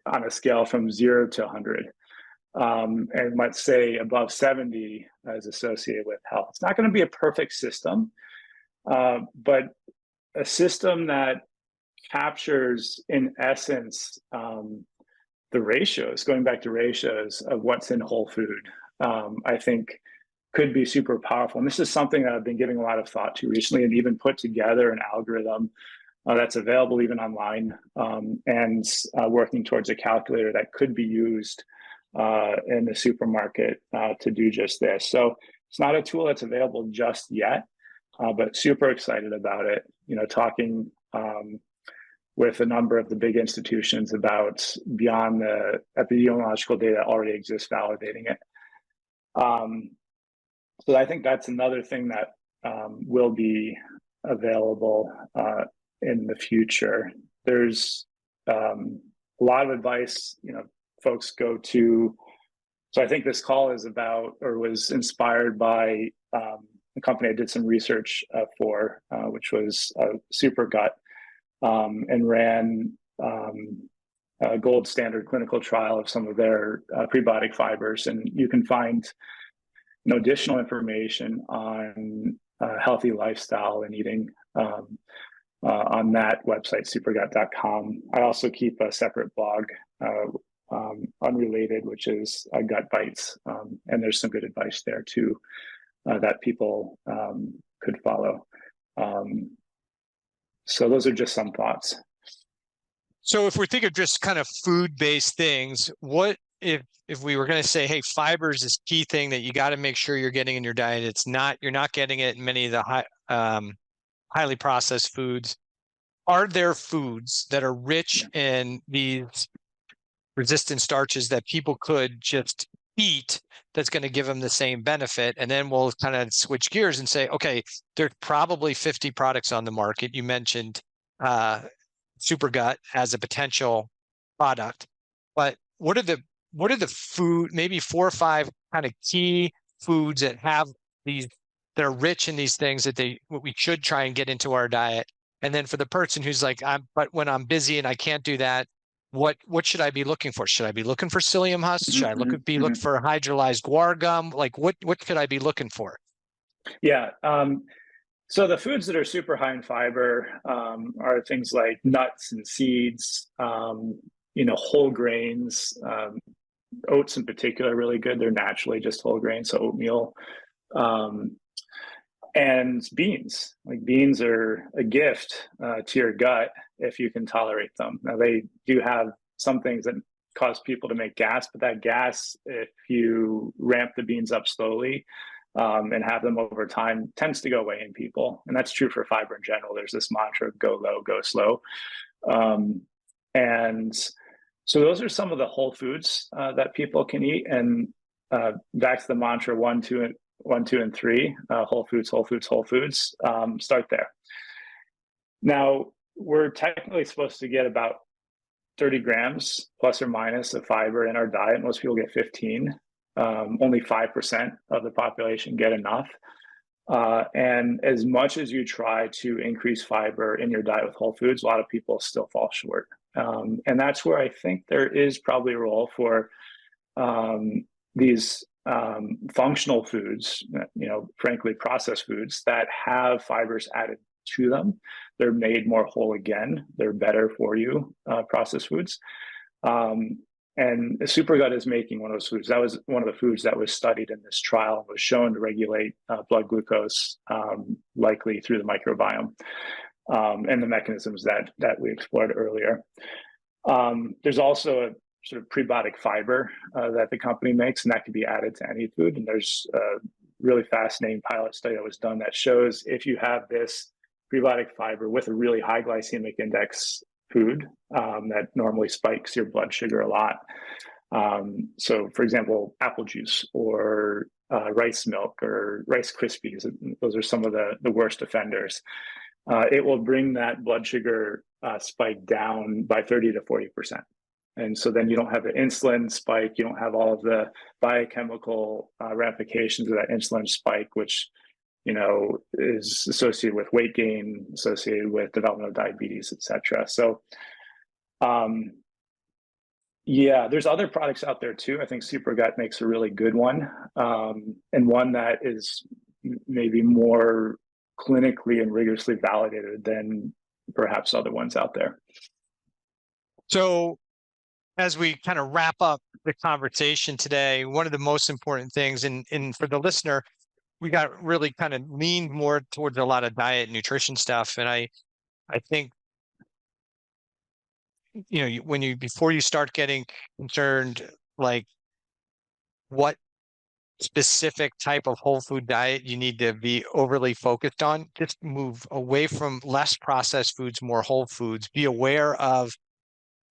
on a scale from 0 to 100. And let's say above 70 is associated with health. It's not going to be a perfect system, but a system that captures, in essence, the ratios, going back to ratios of what's in whole food, I think could be super powerful. And this is something that I've been giving a lot of thought to recently, and even put together an algorithm that's available even online, and working towards a calculator that could be used in the supermarket to do just this. So it's not a tool that's available just yet, but super excited about it. Talking with a number of the big institutions about beyond the epidemiological data that already exists, validating it. So I think that's another thing that will be available in the future. There's a lot of advice, folks go to. So I think this call is about, or was inspired by a company I did some research for, which was Supergut, and ran a gold standard clinical trial of some of their prebiotic fibers. And you can find additional information on healthy lifestyle and eating on that website, supergut.com. I also keep a separate blog, unrelated, which is Gut Bites. And there's some good advice there too that people could follow. So those are just some thoughts. So if we think of just kind of food-based things, what if we were going to say, hey, fibers is key thing that you got to make sure you're getting in your diet. You're not getting it in many of the highly processed foods. Are there foods that are rich in these resistant starches that people could just eat that's going to give them the same benefit? And then we'll kind of switch gears and say, okay, there's probably 50 products on the market. You mentioned uh, Supergut as a potential product. But what are the food, maybe 4 or 5 kind of key foods that have these, that are rich in these things that what we should try and get into our diet? And then for the person who's like, but when I'm busy and I can't do that, what should I be looking for? Should I be looking for psyllium husks? Should I look for hydrolyzed guar gum? Like what could I be looking for? Yeah. So the foods that are super high in fiber are things like nuts and seeds, whole grains, oats in particular are really good. They're naturally just whole grains, so oatmeal, and beans. Like beans are a gift to your gut if you can tolerate them. Now they do have some things that cause people to make gas, but that gas, if you ramp the beans up slowly, and have them over time, tends to go away in people. And that's true for fiber in general. There's this mantra of go low, go slow. And so those are some of the whole foods that people can eat. And back to the mantra 1, 2, and 3, whole foods, whole foods, whole foods, start there. Now, we're technically supposed to get about 30 grams plus or minus of fiber in our diet. Most people get 15. Only 5% of the population get enough. And as much as you try to increase fiber in your diet with whole foods, a lot of people still fall short. And that's where I think there is probably a role for these functional foods, frankly, processed foods that have fibers added to them. They're made more whole again. They're better for you, processed foods. And Supergut is making one of those foods. That was one of the foods that was studied in this trial and was shown to regulate blood glucose, likely through the microbiome, and the mechanisms that we explored earlier. There's also a sort of prebiotic fiber that the company makes, and that can be added to any food. And there's a really fascinating pilot study that was done that shows if you have this prebiotic fiber with a really high glycemic index food that normally spikes your blood sugar a lot. So, for example, apple juice or rice milk or Rice Krispies, those are some of the worst offenders. It will bring that blood sugar spike down by 30 to 40%. And so then you don't have the insulin spike, you don't have all of the biochemical ramifications of that insulin spike, which is associated with weight gain, associated with development of diabetes, et cetera. So, there's other products out there too. I think Supergut makes a really good one, and one that is maybe more clinically and rigorously validated than perhaps other ones out there. So, as we kind of wrap up the conversation today, one of the most important things, and for the listener, we got really kind of leaned more towards a lot of diet and nutrition stuff. And I think, before you start getting concerned, like what specific type of whole food diet you need to be overly focused on, just move away from less processed foods, more whole foods, be aware of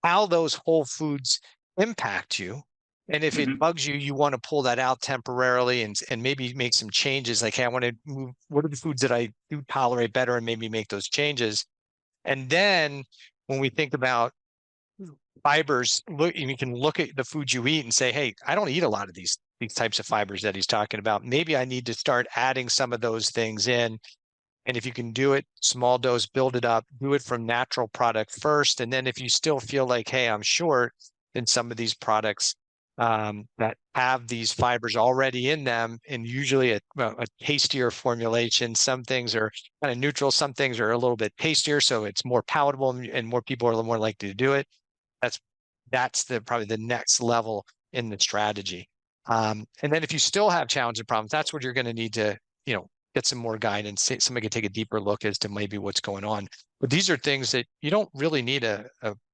how those whole foods impact you. And if it bugs you, you want to pull that out temporarily and maybe make some changes. Like, hey, I want to move, what are the foods that I do tolerate better, and maybe make those changes. And then when we think about fibers, you can look at the foods you eat and say, hey, I don't eat a lot of these types of fibers that he's talking about. Maybe I need to start adding some of those things in. And if you can do it, small dose, build it up, do it from natural product first. And then if you still feel like, hey, I'm short, then some of these products that have these fibers already in them, and usually a tastier formulation. Some things are kind of neutral. Some things are a little bit tastier, so it's more palatable, and more people are a little more likely to do it. That's probably the next level in the strategy. And then if you still have challenges and problems, that's where you're going to need to, get some more guidance. Somebody can take a deeper look as to maybe what's going on. But these are things that you don't really need a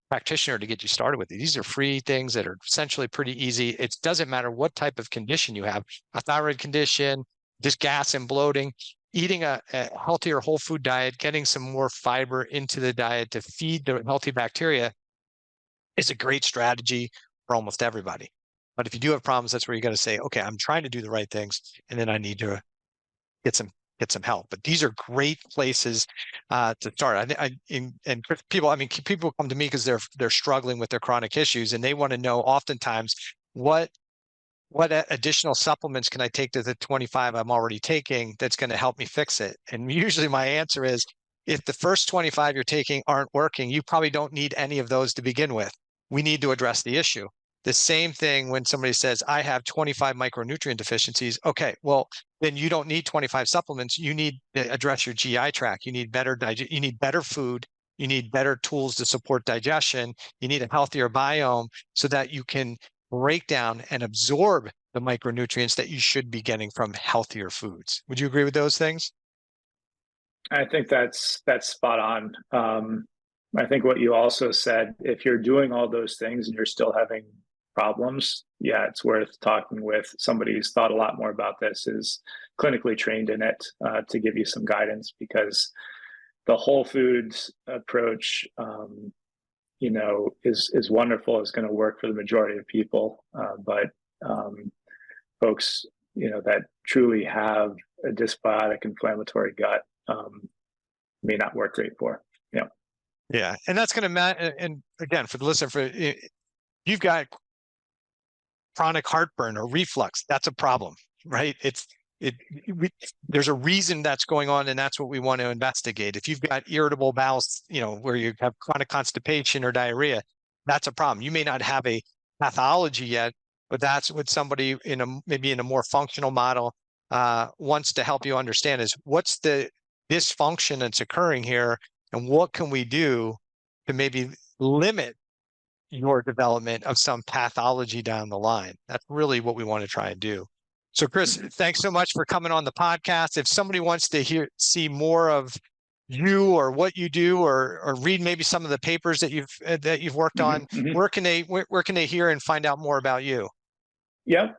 practitioner to get you started with. These are free things that are essentially pretty easy. It doesn't matter what type of condition you have, a thyroid condition, just gas and bloating, eating a healthier whole food diet, getting some more fiber into the diet to feed the healthy bacteria is a great strategy for almost everybody. But if you do have problems, that's where you got to say, okay, I'm trying to do the right things, and then I need to get some get some help. But these are great places to start. And people, people come to me because they're struggling with their chronic issues, and they want to know oftentimes what additional supplements can I take to the 25 I'm already taking that's going to help me fix it? And usually my answer is, if the first 25 you're taking aren't working, you probably don't need any of those to begin with. We need to address the issue. The same thing when somebody says, I have 25 micronutrient deficiencies. Okay, well, then you don't need 25 supplements. You need to address your GI tract. You need you need better food. You need better tools to support digestion. You need a healthier biome so that you can break down and absorb the micronutrients that you should be getting from healthier foods. Would you agree with those things? I think that's spot on. I think what you also said, if you're doing all those things and you're still having problems, yeah, it's worth talking with somebody who's thought a lot more about this, is clinically trained in it, to give you some guidance, because the whole foods approach, is wonderful, is going to work for the majority of people. But folks, that truly have a dysbiotic inflammatory gut, may not work great for. Yeah. Yeah. And that's going to matter. And again, for the listener, you've got chronic heartburn or reflux, that's a problem, right? There's a reason that's going on, and that's what we want to investigate. If you've got irritable bowels, where you have chronic constipation or diarrhea, that's a problem. You may not have a pathology yet, but that's what somebody maybe in a more functional model wants to help you understand, is what's the dysfunction that's occurring here, and what can we do to maybe limit your development of some pathology down the line. That's really what we want to try and do. So Chris, thanks so much for coming on the podcast. If somebody wants to see more of you or what you do, or read maybe some of the papers that you've worked on, where can they hear and find out more about you? Yeah.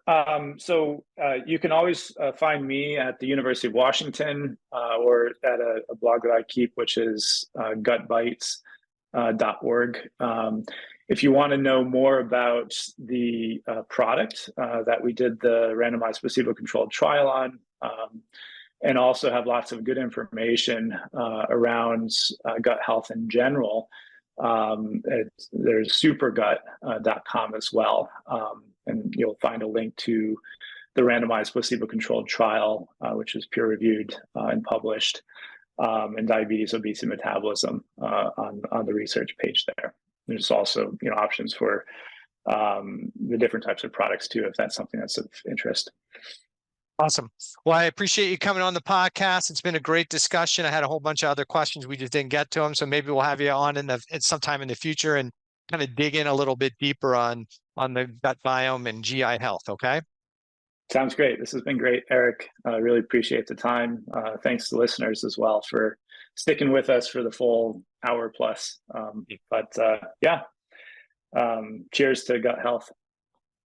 So you can always find me at the University of Washington, or at a blog that I keep, which is gutbites.org. If you want to know more about the product that we did the randomized placebo-controlled trial on, and also have lots of good information around gut health in general, there's supergut.com as well. And you'll find a link to the randomized placebo-controlled trial, which is peer-reviewed and published, in diabetes, obesity, metabolism, on the research page there. There's also options for the different types of products too, if that's something that's of interest. Awesome. Well, I appreciate you coming on the podcast. It's been a great discussion. I had a whole bunch of other questions. We just didn't get to them. So maybe we'll have you on at sometime in the future and kind of dig in a little bit deeper on the gut biome and GI health. Okay. Sounds great. This has been great, Eric. I really appreciate the time. Thanks to listeners as well for sticking with us for the full hour plus. Cheers to gut health.